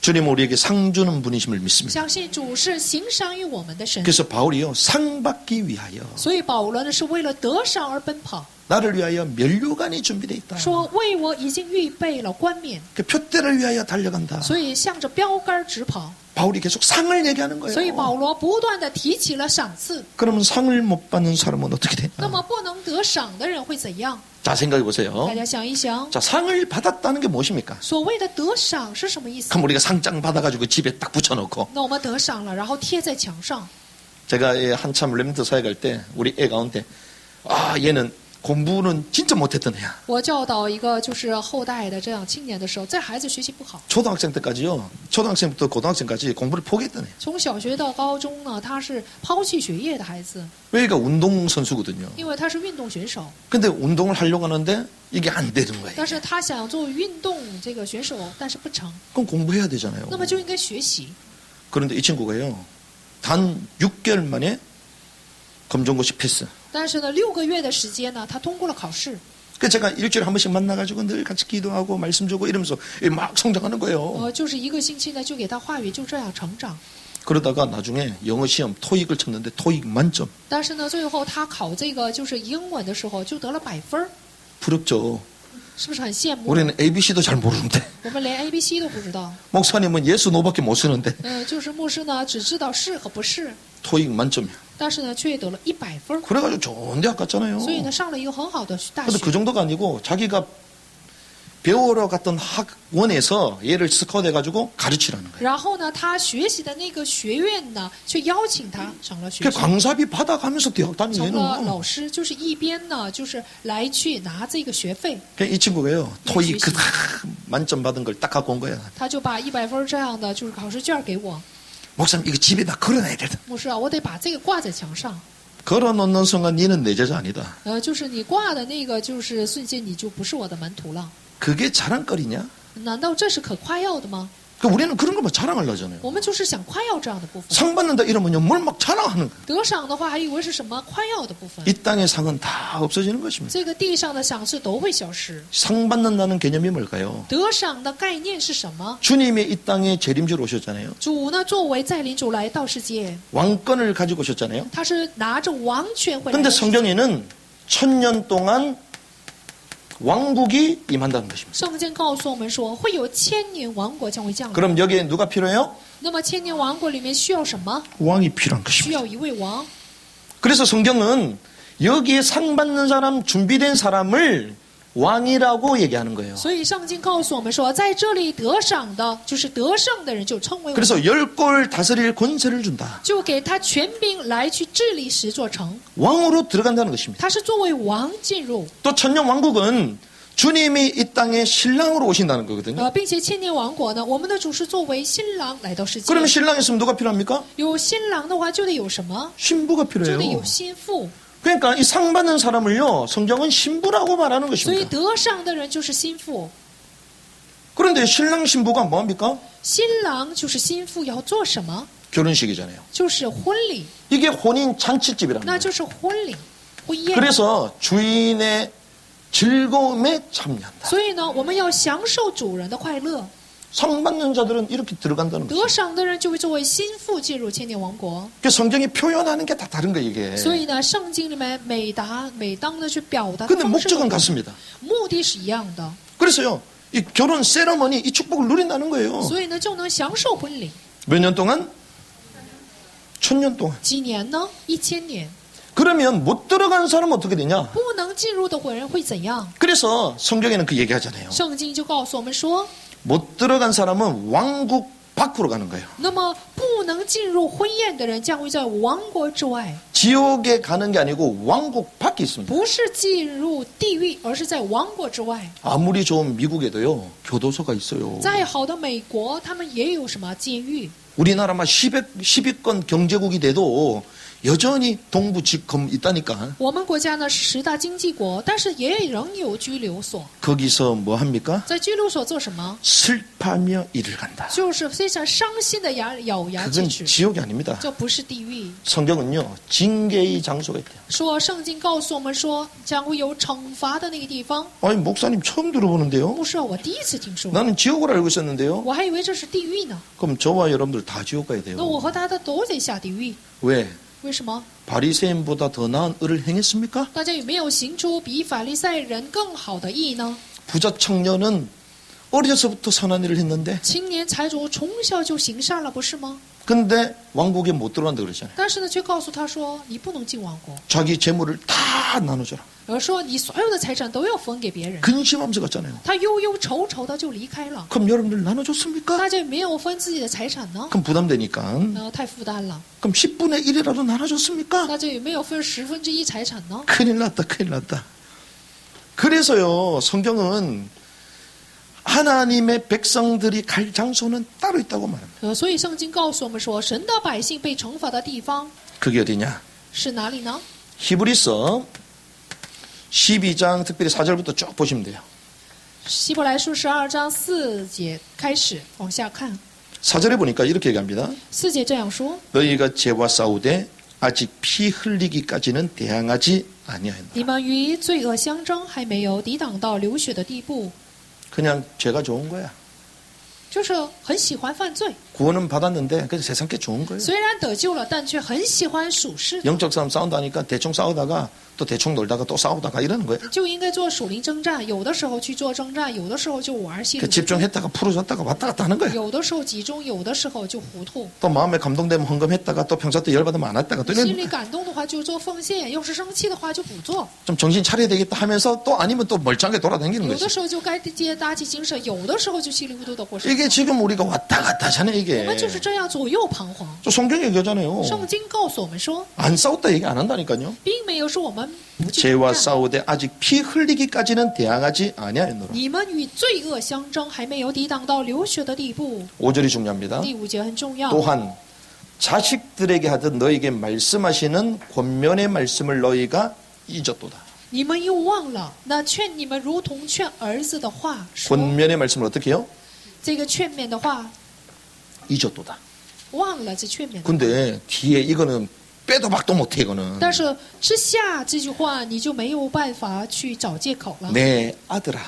주님은 우리에게 상 주는 분이심을 믿습니다. 相信主是行赏于我们的神。 그래서 바울이요. 상 받기 위하여 所以保罗呢是为了得赏而奔跑， 나를 위하여 면류관이 준비되어 있다. 说为我已经预备了冠冕， 그 표대를 위하여 달려간다. 所以向着标杆直跑。 바울이 계속 상을 얘기하는 거예요. 所以保罗不断的提起了赏赐。 그러면 상을 못 받는 사람은 어떻게 되냐? 那么不能得赏的人会怎样？ 자, 생각해 보세요. 大家想一想， 자, 상을 받았다는 게 무엇입니까? 所谓的得赏是什么意思？ 그럼 우리가 상장 받아가지고 집에 딱 붙여놓고 那我们得赏了，然后贴在墙上。 제가 한참 렘넌트 사회 갈 때 우리 애 가운데 얘는 공부는 진짜 못했던 애야. 我教导一个就是后代的这样青年的时候，这孩子学习不好， 초등학생 때까지요. 초등학생부터 고등학생까지 공부를 포기했던 애. 从小学到高中呢，他是抛弃学业的孩子， 왜가 운동 선수거든요. 因为他是运动选手， 근데 운동을 하려고 하는데 이게 안 되는 거예요. 但是他想做运动这个选手，但是不成， 그럼 공부해야 되잖아요. 那么就应该学习。 그런데 이 친구가요. 단 6개월 만에 검정고시 패스. 但是呢，6个月的时间呢，他通过了考试。 그 제가 일주일에 한 번씩 만나가지고 늘 같이 기도하고 말씀 주고 이러면서 막 성장하는 거예요. 就是一个星期呢，就给他话语，就这样成长。 그러다가 나중에 영어 시험 토익을 쳤는데 토익 만점. 但是呢，最后他考这个就是英文的时候，就得了100分， 부럽죠. 是不是很羡慕？ 우리는 ABC도 잘 모르는데 我们连 ABC 都不知道。 목사님은 예수 노밖에 못 쓰는데 就是牧师呢，只知道是和不是， 토익 만점이야. 但是呢，却得了100分， 그래가지고 좋은 대학 갔잖아요. 所以呢，上了一个很好的大 근데 学。 그 정도가 아니고 자기가 배우러 갔던 학원에서 얘를 스카웃해가지고 가르치라는 거예요. 然后呢，他学习的那个学院呢，却邀请他上了学 그 校， 강사비 받아가면서 대학 成了 다니는 老师，就是一边呢，就是来去拿这个学费， 이 친구가요. 토익 그 만점 받은 걸 딱 갖고 온 거야. 他就把100分这样的就是考试卷给我。 목사님 이거 집에다 걸어놔야 돼. 牧师啊，我得把这个挂在墙上。 걸어놓는 순간 니는 내 제자 아니다. 就是你挂的那个，就是瞬间你就不是我的门徒了。 그게 자랑거리냐? 难道这是可夸耀的吗？ 그 우리는 그런 것만 자랑하려잖아요. 我们就是想夸耀这样的部分。 상 받는다 이러면요 뭘 막 자랑하는 거예요. 得赏的话，还以为是什么夸耀的部分。 이 땅의 상은 다 없어지는 것입니다. 这个地上的赏赐都会消失。 상 받는다는 개념이 뭘까요? 得赏的概念是什么？ 주님이 이 땅에 재림주로 오셨잖아요. 主呢，作为再临主来到世界， 왕권을 가지고 오셨잖아요. 他是拿着王权回来 근데 的。 성경에는 1000년 동안 왕국이 임한다는 것입니다. 圣经告诉我们说，会有1000年王国将会降临。 그럼 여기에 누가 필요해요? 那么1000年王国里面需要什么？ 왕이 필요한 需 것입니다. 要一位王。 그래서 성경은 여기에 상 받는 사람, 준비된 사람을 왕이라고 얘기하는 거예요. 所以圣经告诉我们说，在这里得赏的，就是得胜的人就称为王， 그래서 10골 다스릴 권세를 준다. 就给他权柄来去治理十座城， 왕으로 들어간다는 것입니다. 他是作为王进入， 또 천년 왕국은 주님이 이 땅에 신랑으로 오신다는 거거든요. 并且千年王国呢，我们的主是作为新郎来到世界。 그러면 신랑 있으면 누가 필요합니까? 有新郎的话，就得有什么？ 신부가 就得有 필요해요. 心腹。 그러니까 이 상 받는 사람을요, 성경은 신부라고 말하는 所以 것입니다. 得上的人就是心腹， 그런데 신랑 신부가 뭐합니까? 新郎就是心腹要做什么？ 결혼식이잖아요. 就是婚礼， 이게 혼인 잔치집이라는 那 거예요. 就是婚礼婚宴。 그래서 주인의 즐거움에 참여한다. 所以呢，我们要享受主人的快乐。 상 받는 자들은 이렇게 들어간다는 得 거죠. 赏的人就会作为心腹进入千年王国。 그 성경이 표현하는 게 다 다른 거예요, 이게. 所以呢，圣经里面每当的去表达的 근데 方式 목적은 不同， 같습니다. 目的是一样的， 그래서요, 이 결혼 세러머니, 이 축복을 누린다는 거예요. 所以呢就能享受婚礼。 몇 년 동안? 1000년 동안. 几年呢？1000年。 그러면 못 들어간 사람은 어떻게 되냐? 不能进入的人会怎样？ 그래서 성경에는 그 얘기하잖아요. 圣经就告诉我们说， 못 들어간 사람은 왕국 밖으로 가는 거예요. 那么不能进入婚宴的人将会在王国之外， 지옥에 가는 게 아니고 왕국 밖에 있습니다. 不是进入地狱，而是在王国之外。 아무리 좋은 미국에도요, 교도소가 있어요. 再好的美国，他们也有什么监狱？ 우리나라만 10위권 경제국이 돼도 여전히 동부직검 있다니까. 我们国家呢是10大经济国，但是也仍有拘留所。 거기서 뭐 합니까? 在拘留所做什么？ 슬퍼하며 일을 간다. 就是非常伤心的咬牙切 그건 齿， 지옥이 아닙니다. 这不是地狱。 성경은요, 징계의 장소가 있대요. 说圣经告诉我们说，将会有惩罚的那个地方。 아니, 목사님 처음 들어보는데요? 牧师，我第一次听说， 나는 지옥을 알고 있었는데요. 我还以为这是地狱呢。 그럼 저와 여러분들 다 지옥 가야 那我 돼요. 和大家都得下地狱， 왜? 为什么？ 바리새인보다 더 나은 을을 행했습니까? 大家有没有行出比法利赛人更好的义呢？ 부자 청년은 어려서부터 선한 일을 했는데 青年财主从小就行善了，不是吗？ 근데 왕국에 못 들어간다 그러잖아요. 但是呢，却告诉他说你不能进王国， 자기 재물을 다 나눠줘라. 而说你所有的财产都要分给别人。 근심하면서 갔잖아요. 他忧忧愁愁的就离开了。 그럼 여러분들 나눠줬습니까? 大家有没有分自己的财产呢？ 그럼 부담되니까 太负担了。 그럼 10분의 1이라도 나눠줬습니까? 大家有没有分1/10财产呢？ 큰일 났다, 큰일 났다. 그래서요, 성경은 하나님의 백성들이 갈 장소는 따로 있다고 말합니다. 所以圣经告诉我们说，神的百姓被惩罚的地方 그게 어디냐? 是哪里呢？ 히브리서 12장 특별히 4절부터 쭉 보시면 돼요. 希伯来书12章4节开始往下看， 4절에 보니까 이렇게 얘기합니다. 4节这样说： 너희가 죄와 싸우되 아직 피 흘리기까지는 대항하지 아니하였다. 你们与罪恶相争，还没有抵挡到流血的地步， 그냥 죄가 좋은 거야. 就是很喜欢犯罪。 구원은 받았는데 그냥 세상 게 좋은 거예요. 虽然得救了，但却很喜欢属世， 영적 싸움 싸운다니까 대충 싸우다가 또 대충 놀다가 또 싸우다가 이러는 거예요. 就应该做属灵征战。有的时候去做征战，有的时候就玩心 그 里， 집중했다가 풀어졌다가 왔다 갔다 하는 거예요. 有的时候集中，有的时候就糊涂。 또 마음에 감동되면 헌금했다가 또 평소 때 열받으면 안 했다가 또 心 이런 里感动的话就做奉献，要是生气的话就不做。 좀 정신 차려야 되겠다 하면서 또 아니면 또 멀쩡하게 돌아다니는 有的 거지. 时候就该打起精神，有的时候就稀里糊涂的过生活。 이게 지금 우리가 왔다 갔다 하잖아요, 我 이게. 们就是这样左右彷徨。 또 성경에 얘기하잖아요. 圣经告诉我们说， 안 싸웠다 얘기 안 한다니까요. 并没有说我们不去 죄와 征战。 싸우되 아직 피 흘리기까지는 대항하지 아니하였노라. 你们与罪恶相争，还没有抵挡到流血的地步。 5절이 중요합니다. 第5节很重要。 또한 자식들에게 하듯 너에게 말씀하시는 권면의 말씀을 너희가 잊었도다. 你们又忘了那劝你们如同劝儿子的话说， 권면의 말씀을 어떻게 해요? 这个劝勉的话 잊었도다. 忘了这劝勉的话。 근데 뒤에 이거는 빼도 박도 못해 이거는. 但是之下这句话你就没有办法去找借口了。 내 아들아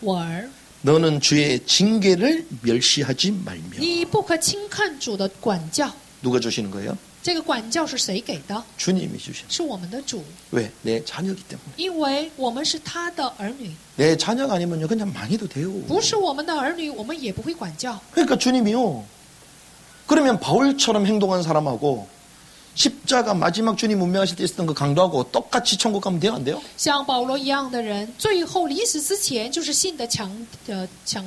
我儿， 너는 주의 징계를 멸시하지 말며. 你不可轻看主的管教。 누가 주시는 거예요? 这个管教是谁给的？ 주님이 주시는. 是我们的主， 왜? 내 자녀이기 때문에. 因为我们是他的儿女。 내 자녀가 아니면요 그냥 망해도 돼요. 不是我们的儿女，我们也不会管教。 그러니까 주님이요. 그러면 바울처럼 행동한 사람하고 십자가 마지막 주님 운명하실 때 있었던 그 강도하고 똑같이 천국 가면 돼요, 안 돼요? 像保罗一样的人，最后离死之前就是信的强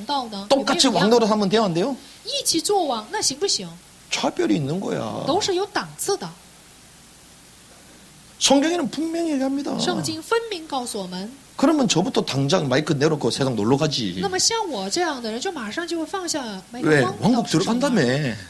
盗呢？有没有 똑같이 一样 왕노릇 하면 돼요, 안 돼요? 一起做王，那行不行？ 차별이 있는 거야. 都是有档次的。 성경에는 분명히 얘기합니다. 圣经分明告诉我们， 그러면 저부터 당장 마이크 내놓고 세상 놀러 가지. 那么像我这样的人，就马上就会放下麦克 왜? 风。 왕국 들어간다며.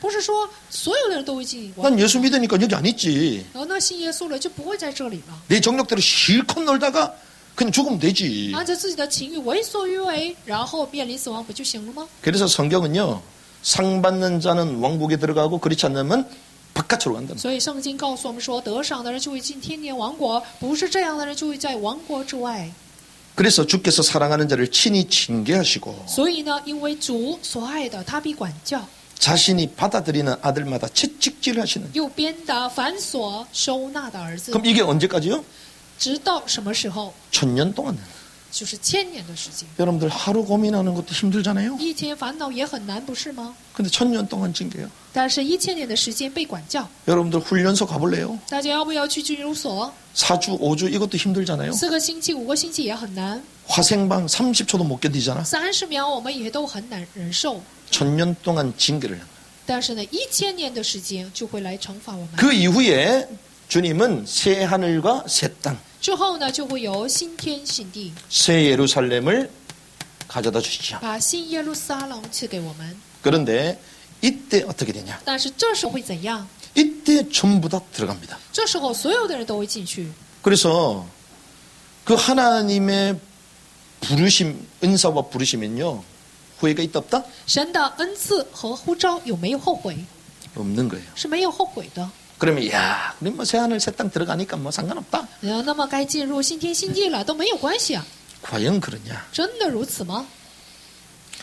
不是说所有的人都会进王 난 예수 믿으니까 여기 안 있지. 然后那信耶稣了就不会在这里了， 내 정력대로 실컷 놀다가 그냥 죽으면 되지. 按照自己的情欲为所欲为，然后面临死亡不就行了吗？ 그래서 성경은요. 상 받는 자는 왕국에 들어가고 그렇지 않으면 바깥으로 간다. 所以圣经告诉我们说，得赏的人就会进天年王国，不是这样的人就会在王国之外。 그래서 주께서 사랑하는 자를 친히 징계하시고 所以呢，因为主所爱的，他必管教， 자신이 받아들이는 아들마다 채찍질하시는. 又鞭打繁琐收纳的儿子， 그럼 이게 언제까지요? 直到什么时候？ 1000년 동안. 就是1000年的时间。 여러분들 하루 고민하는 것도 힘들잖아요. 一天烦恼也很难，不是吗？ 근데 1000년 동안 징계요. 但是1000年的时间被管教， 여러분들 훈련소 가볼래요? 大家要不要去军事所？ 4주, 5주 이것도 힘들잖아요. 4个星期、5个星期也很难， 화생방 30초도 못 견디잖아. 30秒我们也都很难忍受。 1000년 동안 징계를. 但是呢，1000年的时间就会来惩罚我们。 그 이후에 주님은 새 하늘과 새 땅, 之后呢，就会有新天新地， 새 예루살렘을 가져다 주시죠. 把新耶路撒冷赐给我们。 그런데 이때 어떻게 되냐? 但是这时候会怎样？ 이때 전부 다 들어갑니다. 这时候所有的人都会进去。 그래서 그 하나님의 부르심, 은사와 부르시면요. 후회가 있다 없다? 神的恩赐和呼召有没有后悔？ 없는 거예요. 是没有后悔的。 그러면 야, 우리 뭐 새 하늘 새 땅 들어가니까 뭐 상관없다. 那么该进入新天新地了，都没有关系啊？ 과연 그러냐? 真的如此吗？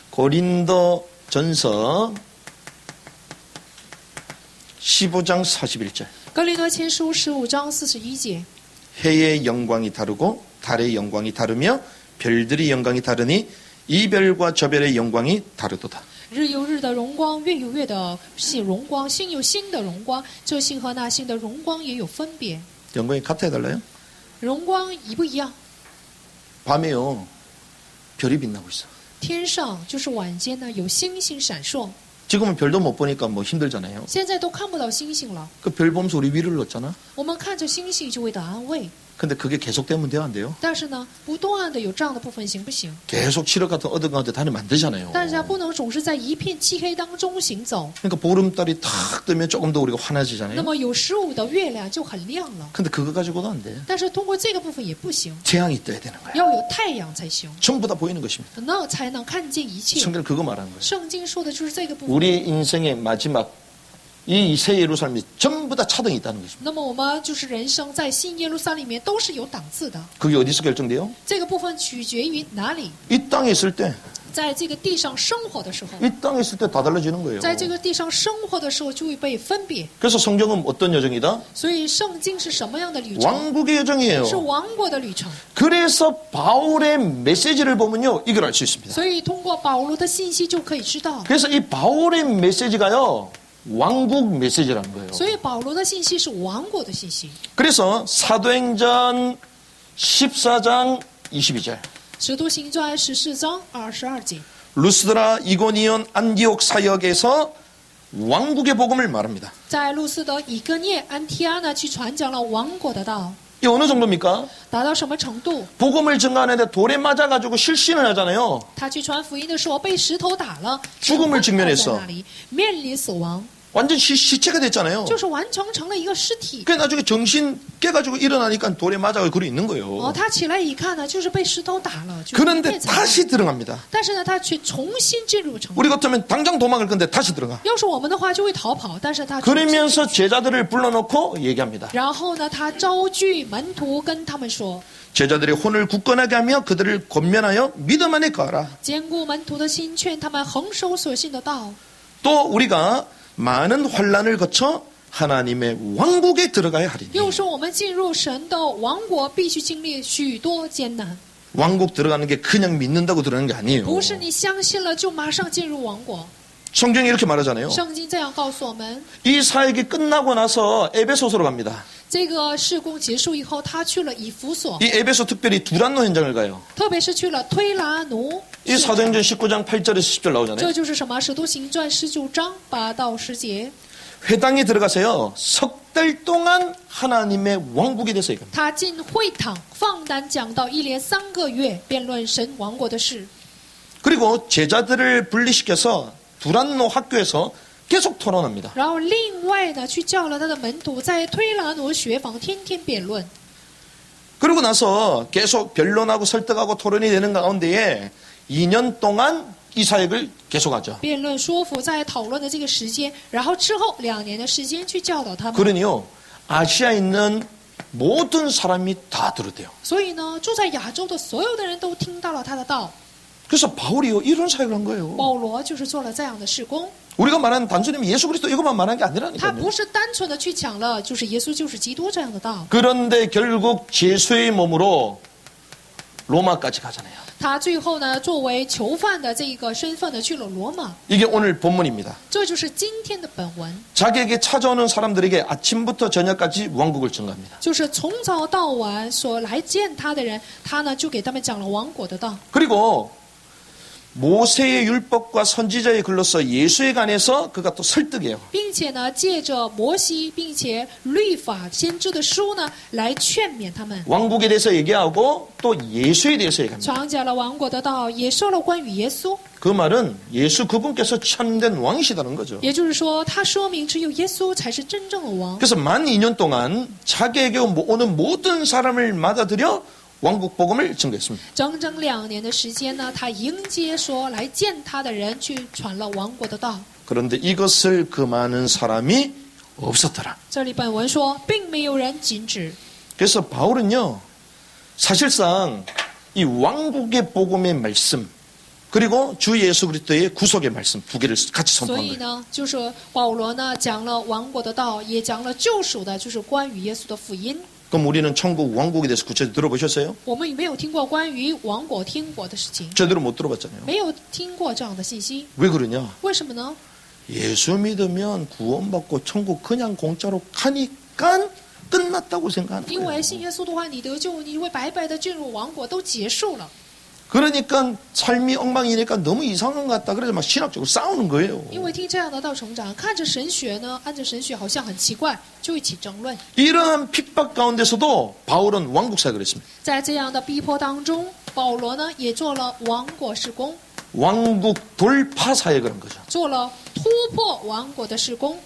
고린도전서 15장 41절. 哥林多前书15章41节， 해의 영광이 다르고 달의 영광이 다르며 별들의 영광이 다르니 이 별과 저 별의 영광이 다르도다. 日有日的荣光，月有月的荣光，星有星的荣光，这星和那星的荣光也有分别。 영광이 같아야 달라요? 荣光一不一样？ 밤에요. 별이 빛나고 있어. 天上就是晚间呢，有星星闪烁。 지금은 별도 못 보니까 뭐 힘들잖아요. 现在都看不到星星了， 그 별 보면서 우리 위를 얻잖아. 我们看着星星就会得安慰。 근데 그게 계속되면 돼요, 안 돼요? 但是呢，不断的有这样的部分行不行？ 계속 칠흑 같은 어둠 가운데 다니면 안 되잖아요. 大家不能总是在一片漆黑当中行走。 그러니까 보름달이 탁 뜨면 조금 더 우리가 那 환해지잖아요. 么有15的月亮就很亮了， 근데 그거 가지고도 안 돼. 但是通过这个部分也不行， 태양이 떠야 되는 거야. 要有太阳才行， 전부 다 보이는 것입니다. 那才能看见一切。 성경 그거 말하는 거예요. 圣经说的就是这个部分。 우리 인생의 마지막 이 새 예루살렘이 전부 다 차등이 있다는 것입니다. 那么我们就是人生在新耶路撒冷里面都是有档次的， 그게 어디서 결정돼요? 这个部分取决于哪里。 이 땅에 있을 때, 在这个地上生活的时候， 이 땅에 있을 때 다 달라지는 거예요. 在这个地上生活的时候就会被分别。 그래서 성경은 어떤 여정이다? 所以圣经是什么样的旅程？ 왕국의 是 여정이에요. 王国的旅程。 그래서 바울의 메시지를 보면요, 이걸 알 수 있습니다. 所以通过保罗的信息就可以知道， 그래서 이 바울의 메시지가요, 왕국 메시지라는 거예요. 所以保罗的信息是王国的信息。 그래서 사도행전 14장 22절. 使徒行传14章22节， 루스드라, 이고니온, 안디옥 사역에서 왕국의 복음을 말합니다. 在路斯德、以哥涅、安提阿呢去传讲了王国的道， 이 어느 정도입니까? 达到什么程度？ 복음을 증거하는데 돌에 맞아가지고 실신을 하잖아요. 他去传福音的时候被石头打了， 죽음을 직면했어 在那里面临死亡， 완전 시체가 됐잖아요. 就是完全成了一个尸体。 그 나중에 정신 깨가지고 일어나니까 돌에 맞아가지고 그러 있는 哦， 거예요. 他起来一看呢，就是被石头打了，就 그런데 变成了 다시 들어갑니다. 但是呢，他却重新进入城。 우리 같으면 당장 도망을 건데 다시 들어가. 要是我们的话，就会逃跑，但是他重新 그러면서 제자들을 불러놓고 얘기합니다. 然后呢，他招聚门徒，跟他们说， 제자들의 혼을 굳건하게 하며 그들을 권면하여 믿음 안에 거하라. 坚固门徒的心，劝他们恒守所信的道。 또 우리가 많은 환란을 거쳐 하나님의 왕국에 들어가야 하리니. 又说我们进入神的王国，必须经历许多艰难， 왕국 들어가는 게 그냥 믿는다고 들어가는 게 아니에요. 不是你相信了就马上进入王国。 성경이 이렇게 말하잖아요. 圣经这样告诉我们， 이 사역이 끝나고 나서 에베소서로 갑니다. 这个事工结束以后，他去了以弗所， 이 에베소 특별히 두란노 현장을 가요. 特别是去了推拉奴。 이 사도행전 19장 8절에서 10절 这 나오잖아요. 就是什么？使徒行传19章8到10节， 회당에 들어가서요. 석 달 동안 하나님의 왕국에 대해서 얘기합니다. 他进会堂放胆讲到一连3个月，辩论神王国的事。 그리고 제자들을 분리시켜서 두란노 학교에서 계속 토론합니다. 然后另外呢，去叫了他的门徒，在推拉奴学坊天天辩论。 그러고 나서 계속 변론하고 설득하고 토론이 되는 가운데에 2년 동안 이 사역을 계속하죠. 辩论说服在讨论的这个时间，然后之后2年的时间去教导他们。 그러니요. 아시아에 있는 모든 사람이 다 들었대요. 所以呢，住在亚洲的所有的人都听到了他的道。 그래서 바울이요. 이런 사역을 한 거예요. 保罗就是做了这样的事工， 우리가 말하는 단순히 예수 그리스도 이것만 말하는 게 他 아니라니까요. 不是单纯的去讲了就是耶稣就是基督这样的道， 그런데 결국 제수의 몸으로 로마까지 가잖아요. 他最后呢，作为囚犯的这个身份呢，去了罗马。 이게 오늘 본문입니다. 这就是今天的本文， 자기에게 찾아오는 사람들에게 아침부터 저녁까지 왕국을 증거합니다. 就是从早到晚所来见他的人，他呢就给他们讲了王国的道。 그리고 모세의 율법과 선지자의 글로서 예수에 관해서 그가 또 설득해요. 并且呢，借着摩西并且律法先知的书呢，来劝勉他们， 왕국에 대해서 얘기하고 또 예수에 대해서 얘기합니다. 传讲了王国的道，也说了关于耶稣。 그 말은 예수 그분께서 참된 왕이시다는 거죠. 也就是说，他说明只有耶稣才是真正的王。 그래서 만 2년 동안 자기에게 오는 모든 사람을 맞아들여 왕국 복음을 증거했습니다. 整整2年的时间呢，他迎接说来见他的人，去传了王国的道。 그런데 이것을 그 많은 사람이 없었더라. 这里本文说，并没有人禁止。 그래서 바울은요, 사실상 이 왕국의 복음의 말씀, 그리고 주 예수 그리스도의 구속의 말씀 두 개를 같이 所 선포한 以 거예요. 呢，就是保罗呢讲了王国的道，也讲了救赎的，就是关于耶稣的福音。 그럼 우리는 천국 왕국에 대해서 구체적으로 들어보셨어요? 我们有没有听过关于王国、天国的事情？ 제대로 못 들어봤잖아요. 没有听过这样的信息， 왜 그러냐? 为什么呢？ 예수 믿으면 구원받고 천국 그냥 공짜로 가니까 끝났다고 생각하는 因为 거예요. 信耶稣的话，你得救，你会白白的进入王国，都结束了。 그러니까 삶이 엉망이니까 너무 이상한 것 같다. 그래서 막 신학적으로 싸우는 거예요. 因为听这样的道成长，看着神学呢，按着神学好像很奇怪，就一起争论。 이러한 핍박 가운데서도 바울은 왕국 사역을 했습니다. 在这样的逼迫当中，保罗呢也做了王国事工， 왕국 돌파 사역을 한 거죠. 做了突破王国的事工。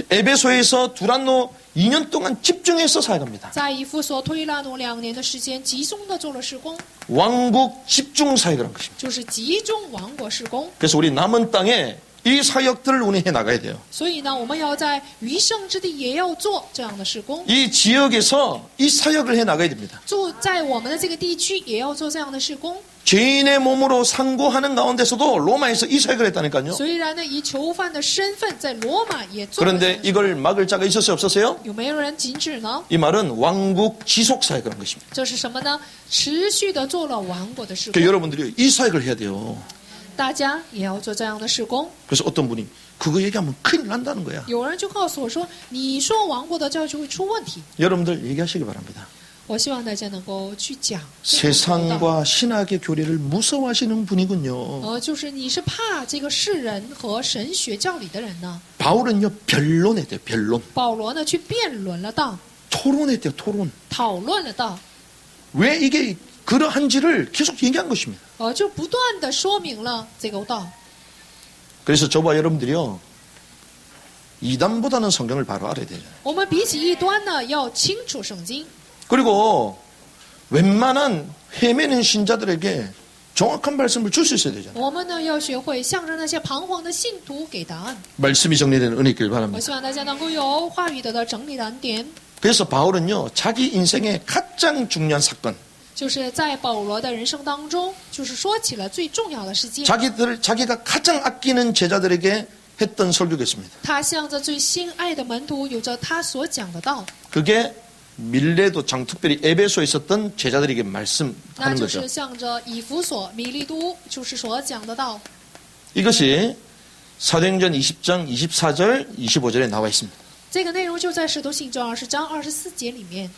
에베소에서 두란노 2년 동안 집중해서 사역합니다. 在以弗所推拉努2年的时间，集中的做了事工， 왕국 집중 사역을 한 것입니다. 就是集中王国事工。 그래서 우리 남은 땅에 이 사역들을 우리 해 나가야 돼요. 所以呢，我们要在余剩之地也要做这样的事工， 이 지역에서 이 사역을 해 나가야 됩니다. 住在我们的这个地区也要做这样的事工。 죄인의 몸으로 상고하는 가운데서도 로마에서 이 사역을 했다니까요. 虽然呢，以囚犯的身份在罗马也做了这 그런데 样的事， 이걸 막을 자가 있었어요, 없었어요? 有没有人禁止呢？ 이 말은 왕국 지속 사역을 한 것입니다. 这是什么呢？持续的做了王国的事 그러니까 工， 여러분들이 이 사역을 해야 돼요. 大家也要做这样的事工。 그래서 어떤 분이 그거 얘기하면 큰일 난다는 거야. 有人就告诉我说：“你说王国的教就会出问题。 여러분들 얘기하시기 바랍니다. ”我希望大家能够去讲。 세상과 신학의 교리를 무서워하시는 분이군요. 就是你是怕这个世人和神学教理的人呢？ 바울은요, 변론했대요, 변론. 保罗呢去辩论了道， 토론했대요, 토론. 讨论了道， 왜 이게 그러한지를 계속 얘기한 것입니다. 就不断的说明了这个道。 그래서 저와 여러분들이요, 이단보다는 성경을 바로 알아야 되잖아요. 我们比起异端呢，要清楚圣经。 그리고 웬만한 헤매는 신자들에게 정확한 말씀을 줄 수 있어야 되잖아요. 我们呢要学会向着那些彷徨的信徒给答案。 말씀이 정리되는 은혜 있길 我 바랍니다. 希望大家能够有话语得到整理的恩典。 그래서 바울은요, 자기 인생의 가장 중요한 사건, 就是在保罗的人生当中，就是说起了最重要的事件。 자기가 가장 아끼는 제자들에게 했던 설교가 있습니다. 他向着最心爱的门徒，有着他所讲的道， 그게 밀레도 장 특별히 에베소에 있었던 제자들에게 那 말씀하는 就 거죠. 是向着以弗所、米利都，就是所讲的道。 이것이 사도행전 20장 24절 25절에 나와 있습니다. 这个内容就在使徒信传20章24节里面。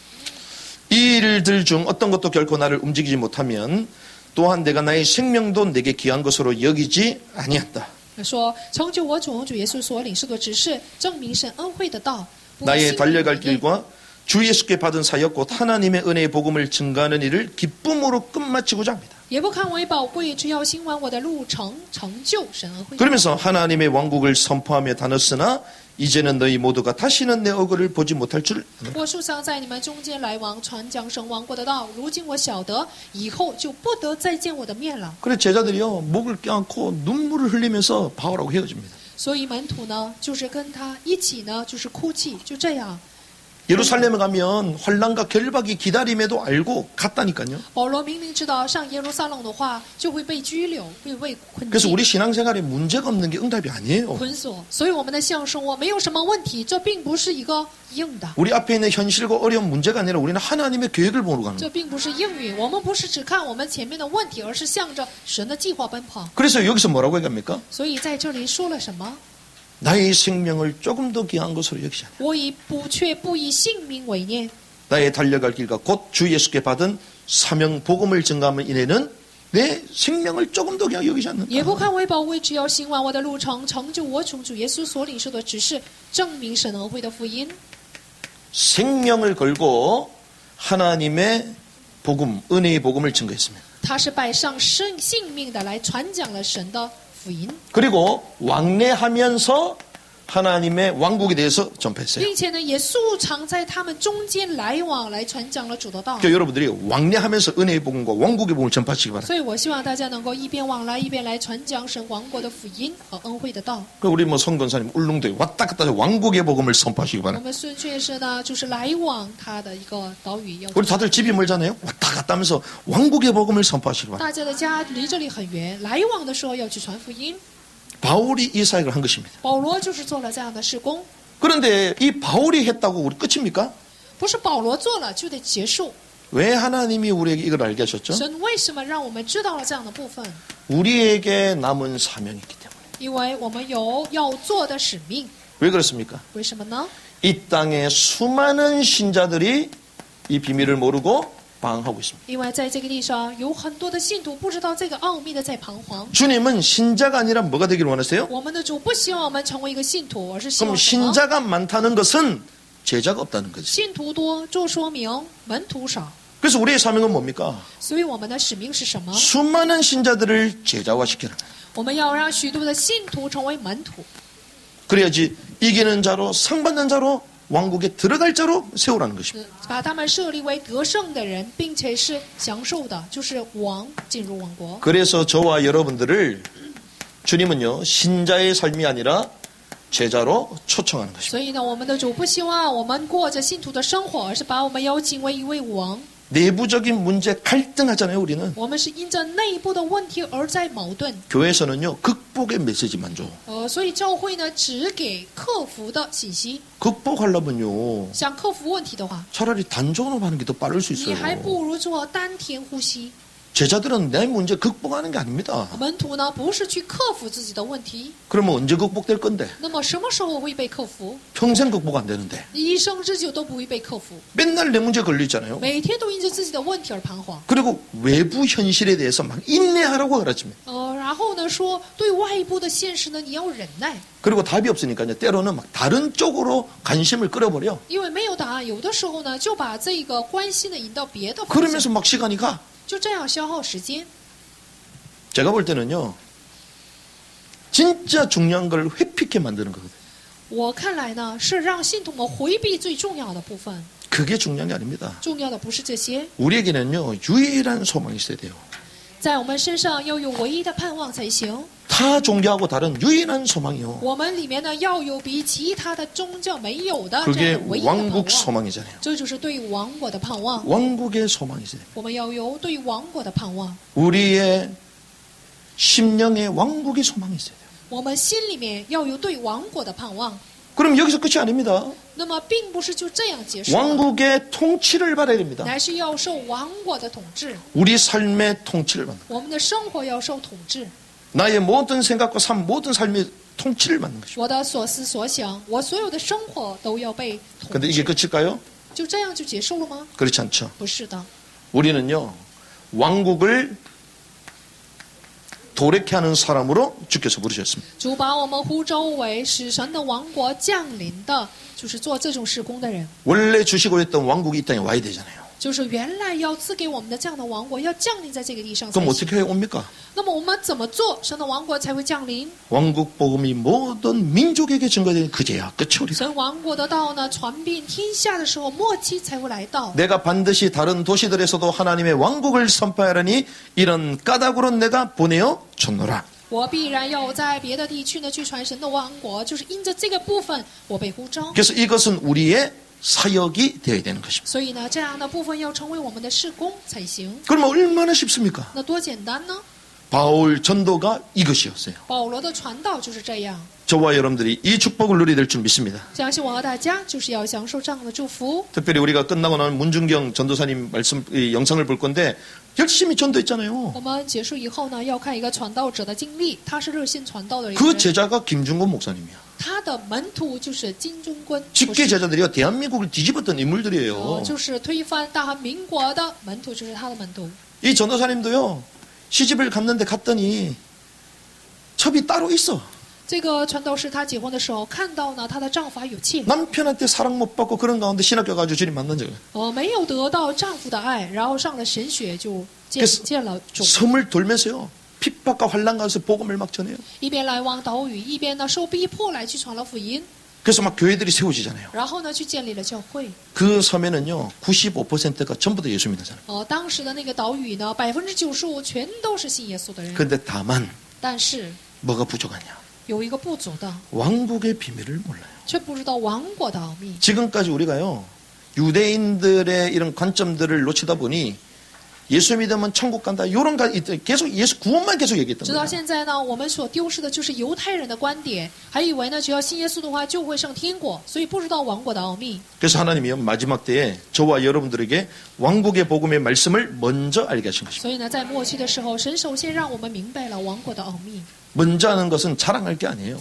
이 일들 중 어떤 것도 결코 나를 움직이지 못하면 또한 내가 나의 생명도 내게 귀한 것으로 여기지 아니한다. 说成就我主耶稣所领受的指示，证明神恩惠的道。 나의 달려갈 길과 주 예수께 받은 사역 곧 하나님의 은혜의 복음을 증가하는 일을 기쁨으로 끝마치고자 합니다. 也不看为宝贵，只要兴完我的路程，成就神恩惠。 그러면서 하나님의 왕국을 선포하며 다녔으나 이제는 너희 모두가 다시는 내 얼굴을 보지 못할 줄 아노라. 我素常在你们中间来往，传讲神王国的道。如今我晓得，以后就不得再见我的面了。 그래 제자들이요 목을 껴안고 눈물을 흘리면서 바울하고 헤어집니다. 所以门徒呢，就是跟他一起呢，就是哭泣，就这样。 예루살렘에 가면 환난과 결박이 기다림에도 알고 갔다니까요. 保罗明明知道上耶路撒冷的话，就会被拘留，会被捆 그래서 禁 우리 신앙생활에 문제가 없는 게 응답이 아니에요. 捆锁。所以我们的相生活没有什么问题，这并不是一个硬的， 우리 앞에 있는 현실과 어려운 문제가 아니라 우리는 하나님의 계획을 보러 가는 这 거예요. 并不是应允。我们不是只看我们前面的问题，而是向着神的计划奔跑。 그래서 여기서 뭐라고 얘기합니까? 所以在这里说了什么？ 나의 생명을 조금 더 귀한 것으로 여기지 않아. 我却不以性命为念。 나의 달려갈 길과 곧 주 예수께 받은 사명 복음을 증가하면 이내는 내 생명을 조금 더 귀하게 여기지 也不 않는다. 看为宝贵，只要行完我的路程，成就我从主耶稣所领受的指示，证明神恩惠的福音。 생명을 걸고 하나님의 복음, 은혜의 복음을 증거했습니다. 他是摆上性命的来传讲了神的福音， 그리고 왕래하면서 하나님의 왕국에 대해서 전파했어요. 并且呢，也素常在他们中间来往，来传讲了主的道。 그러니까 여러분들이 왕래하면서 은혜의 복음과 왕국의 복음을 전파하시기 바랍니다. 所以我希望大家能够一边往来，一边来传讲神王国的福音和恩惠的道。 우리 뭐 성건사님 울릉도에 왔다 갔다 해서 왕국의 복음을 선포하시기 我 바랍니다. 们孙确实呢，就是来往他的一个岛屿要。 우리 다들 집이 멀잖아요. 왔다 갔다 하면서 왕국의 복음을 선포하시기 바랍니다. 大家的家离这里很远，来往的时候要去传福音。 바울이 이 사역을 한 것입니다. 保罗就是做了这样的事工， 그런데 이 바울이 했다고 우리 끝입니까? 不是保罗做了就得结束。 왜 하나님이 우리에게 이걸 알게 하셨죠? 神为什么让我们知道了这样的部分？ 우리에게 남은 사명이 있기 때문에. 因为我们有要做的使命。 왜 그렇습니까? 为什么呢？ 이 땅에 수많은 신자들이 이 비밀을 모르고 방황하고 있습니다. 因为在这个地上有很多的信徒不知道这个奥秘的在彷徨。 주님은 신자가 아니라 뭐가 되기를 원하세요? 我们的主不希望我们成为一个信徒，而是希 그럼 望什么？ 신자가 많다는 것은 제자가 없다는 거지. 信徒多就说明门徒少。 그래서 우리의 사명은 뭡니까? 所以我们的使命是什么？ 수많은 신자들을 제자화시키는 거예요. 我们要让许多的信徒成为门徒， 그래야지 이기는 자로 상받는 자로 왕국에 들어갈 자로 세우라는 것입니다. 把他们设立为得胜的人，并且是享受的，就是王进入王国。 그래서 저와 여러분들을 주님은요 신자의 삶이 아니라 제자로 초청하는 것입니다. 所以呢，我们的主不希望我们过着信徒的生活，而是把我们邀请为一位王。 내부적인 문제 갈등하잖아요. 우리는 我们是因着内部的问题而在矛盾。 교회에서는요 극복의 메시지만 줘. 所以教会呢只给克服的信息。 극복하려면요 想克服问题的话， 차라리 단전호흡하는 게 더 빠를 수 你 있어요. 还不如做丹田呼吸。 제자들은 내 문제 극복하는 게 아닙니다. 门徒呢不是去克服自己的问题， 그러면 언제 극복될 건데? 那么什么时候会被克服？ 평생 극복 안 되는데 一生之久都不会被克服， 맨날 내 문제 걸려 있잖아요. 每天都因着自己的问题而彷徨。 그리고 외부 현실에 대해서 막 인내하라고 가르칩니다. 然后呢说对外部的现实呢你要忍耐， 그리고 답이 없으니까요. 때로는 막 다른 쪽으로 관심을 끌어버려. 因为没有答案，有的时候呢就把这个关系呢引到别的方向， 그러면서 막 시간이 가. 就这样消耗时间。 제가 볼 때는요. 진짜 중요한 걸 회피케 만드는 거거든요. 我看来呢是让信徒们回避最重要的部分， 그게 중요한 게 아닙니다. 重要的不是这些， 우리에게는요. 유일한 소망이 있어야 돼요. 在我们身上要有唯一的盼望才行。 타 종교하고 다른 유일한 소망이요. 我们里面呢要有比其他的宗教没有的这 그게 样唯一的盼 왕국 望， 소망이잖아요. 这就是对王国的盼望。 왕국의 소망이 있어야 돼요. 我们要有对王国的盼望， 우리의 심령의 왕국의 소망이 있어야 돼요. 我们心里面要有对王国的盼望。 그럼 여기서 끝이 아닙니다. 那么并不是就这样结束了， 왕국의 통치를 받아야 됩니다. 乃是要受王国的统治， 우리 삶의 통치를 받는 我们的生活要受统治， 나의 모든 생각과 모든 삶이 통치를 받는 것입니다. 我的所思所想，我所有的生活都要被统 근데 이게 治。 끝일까요? 就这样就结束了吗？ 그렇지 않죠. 不是的， 우리는요, 왕국을 도래케 하는 사람으로 주께서 부르셨습니다. 主把我们呼召为使神的王国降临的，就是做这种事工的人。 원래 주시고 있던 왕국이 이 땅에 와야 되잖아요. 就是原来要赐给我们的这样的王国要降临在这个地上才 그럼 行。 어떻게 옵니까? 那么我们怎么做，神的王国才会降临？ 왕국 복음이 모든 민족에게 증거되는 그제야 끝이 오리라. 神王国的道呢，传遍天下的时候，末期才会来到。 내가 반드시 다른 도시들에서도 하나님의 왕국을 선포하려니 이런 까닭으로 내가 보내어 줬노라. 我必然要在别的地区呢去传神的王国，就是因着这个部分，我被呼召。 그래서 이것은 우리의 사역이 되어야 되는 것입니다. 所以呢，这样的部分要成为我们的事工才行。 그러면 얼마나 쉽습니까? 那多简单呢？ 바울 전도가 이것이었어요. 保罗的传道就是这样。 저와 여러분들이 이 축복을 누리게 될 줄 믿습니다. 相信我和大家就是要享受这样的祝福。 특별히 우리가 끝나고 나면 문준경 전도사님 말씀 이 영상을 볼 건데 열심히 전도했잖아요. 我们结束以后呢，要看一个传道者的经历，他是热心传道的人。 그 제자가 김중곤 목사님이야. 他的门徒就是金钟坤， 직계 제자들이요 대한민국을 뒤집었던 인물들이에요. 就是推翻大韩民国的门徒，就是他的门徒。 이 전도사님도요 시집을 갔더니 첩이 따로 있어. 这个传道士他结婚的时候，看到呢她的丈夫还有妾， 남편한테 사랑 못 받고 그런 가운데 신학교 가지고 주님 만난 적은 没有得到丈夫的爱，然后上了神学就见了主， 섬을 돌면서요 핍박과 환난 가운데서 복음을 막 전해요. 一边来往岛屿，一边呢受逼迫来去传了福音， 그래서 막 교회들이 세워지잖아요. 然后呢去建立了教会。 그 섬에는요 95%가 전부 다 예수 믿는 사람. 当时的那个岛屿呢，95%全都是信耶稣的人， 근데 다만 但是 뭐가 부족하냐? 有一个不足的， 왕국의 비밀을 몰라요. 却不知道王国的奥秘。 지금까지 우리가요 유대인들의 이런 관점들을 놓치다 보니 예수 믿으면 천국 간다 이런 계속 예수 구원만 계속 얘기했던 直到 거예요. 现在呢，我们所丢失的就是犹太人的观点，还以为呢，只要信耶稣的话就会上天国，所以不知道王国的奥秘。 그래서 하나님이요 마지막 때에 저와 여러분들에게 왕국의 복음의 말씀을 먼저 알게 하신 것입니다. 所以呢，在末期的时候，神首先让我们明白了王国的奥秘。 먼저 하는 것은 자랑할 게 아니에요.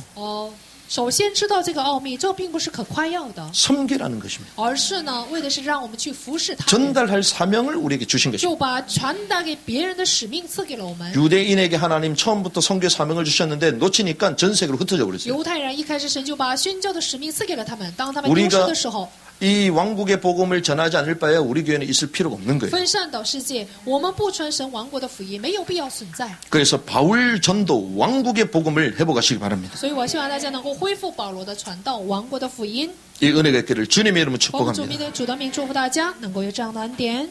首先知道这个奥秘，这并不是可夸耀的， 섬기라는 것입니다. 而是呢，为的是让我们去服侍他人， 전달할 사명을 우리에게 주신 것입니다. 就把传达给别人的使命赐给了我们。 유대인에게 하나님 처음부터 선교 사명을 주셨는데 놓치니까 전 세계로 흩어져 버렸어요. 犹太人一开始神就把宣教的使命赐给了他们，当他们丢失的时候， 이 왕국의 복음을 전하지 않을 바에 우리 교회는 있을 필요가 없는 거예요. 分散到世界，我们不传神王国的福音，没有必要存在。 그래서 바울 전도 왕국의 복음을 회복하시기 바랍니다. 所以我希望大家能够恢复保罗的传道，王国的福音。 이 은혜가 있기를 주님의 이름으로 奉主名 축복합니다. 的主的名祝福大家能够有这样的恩典。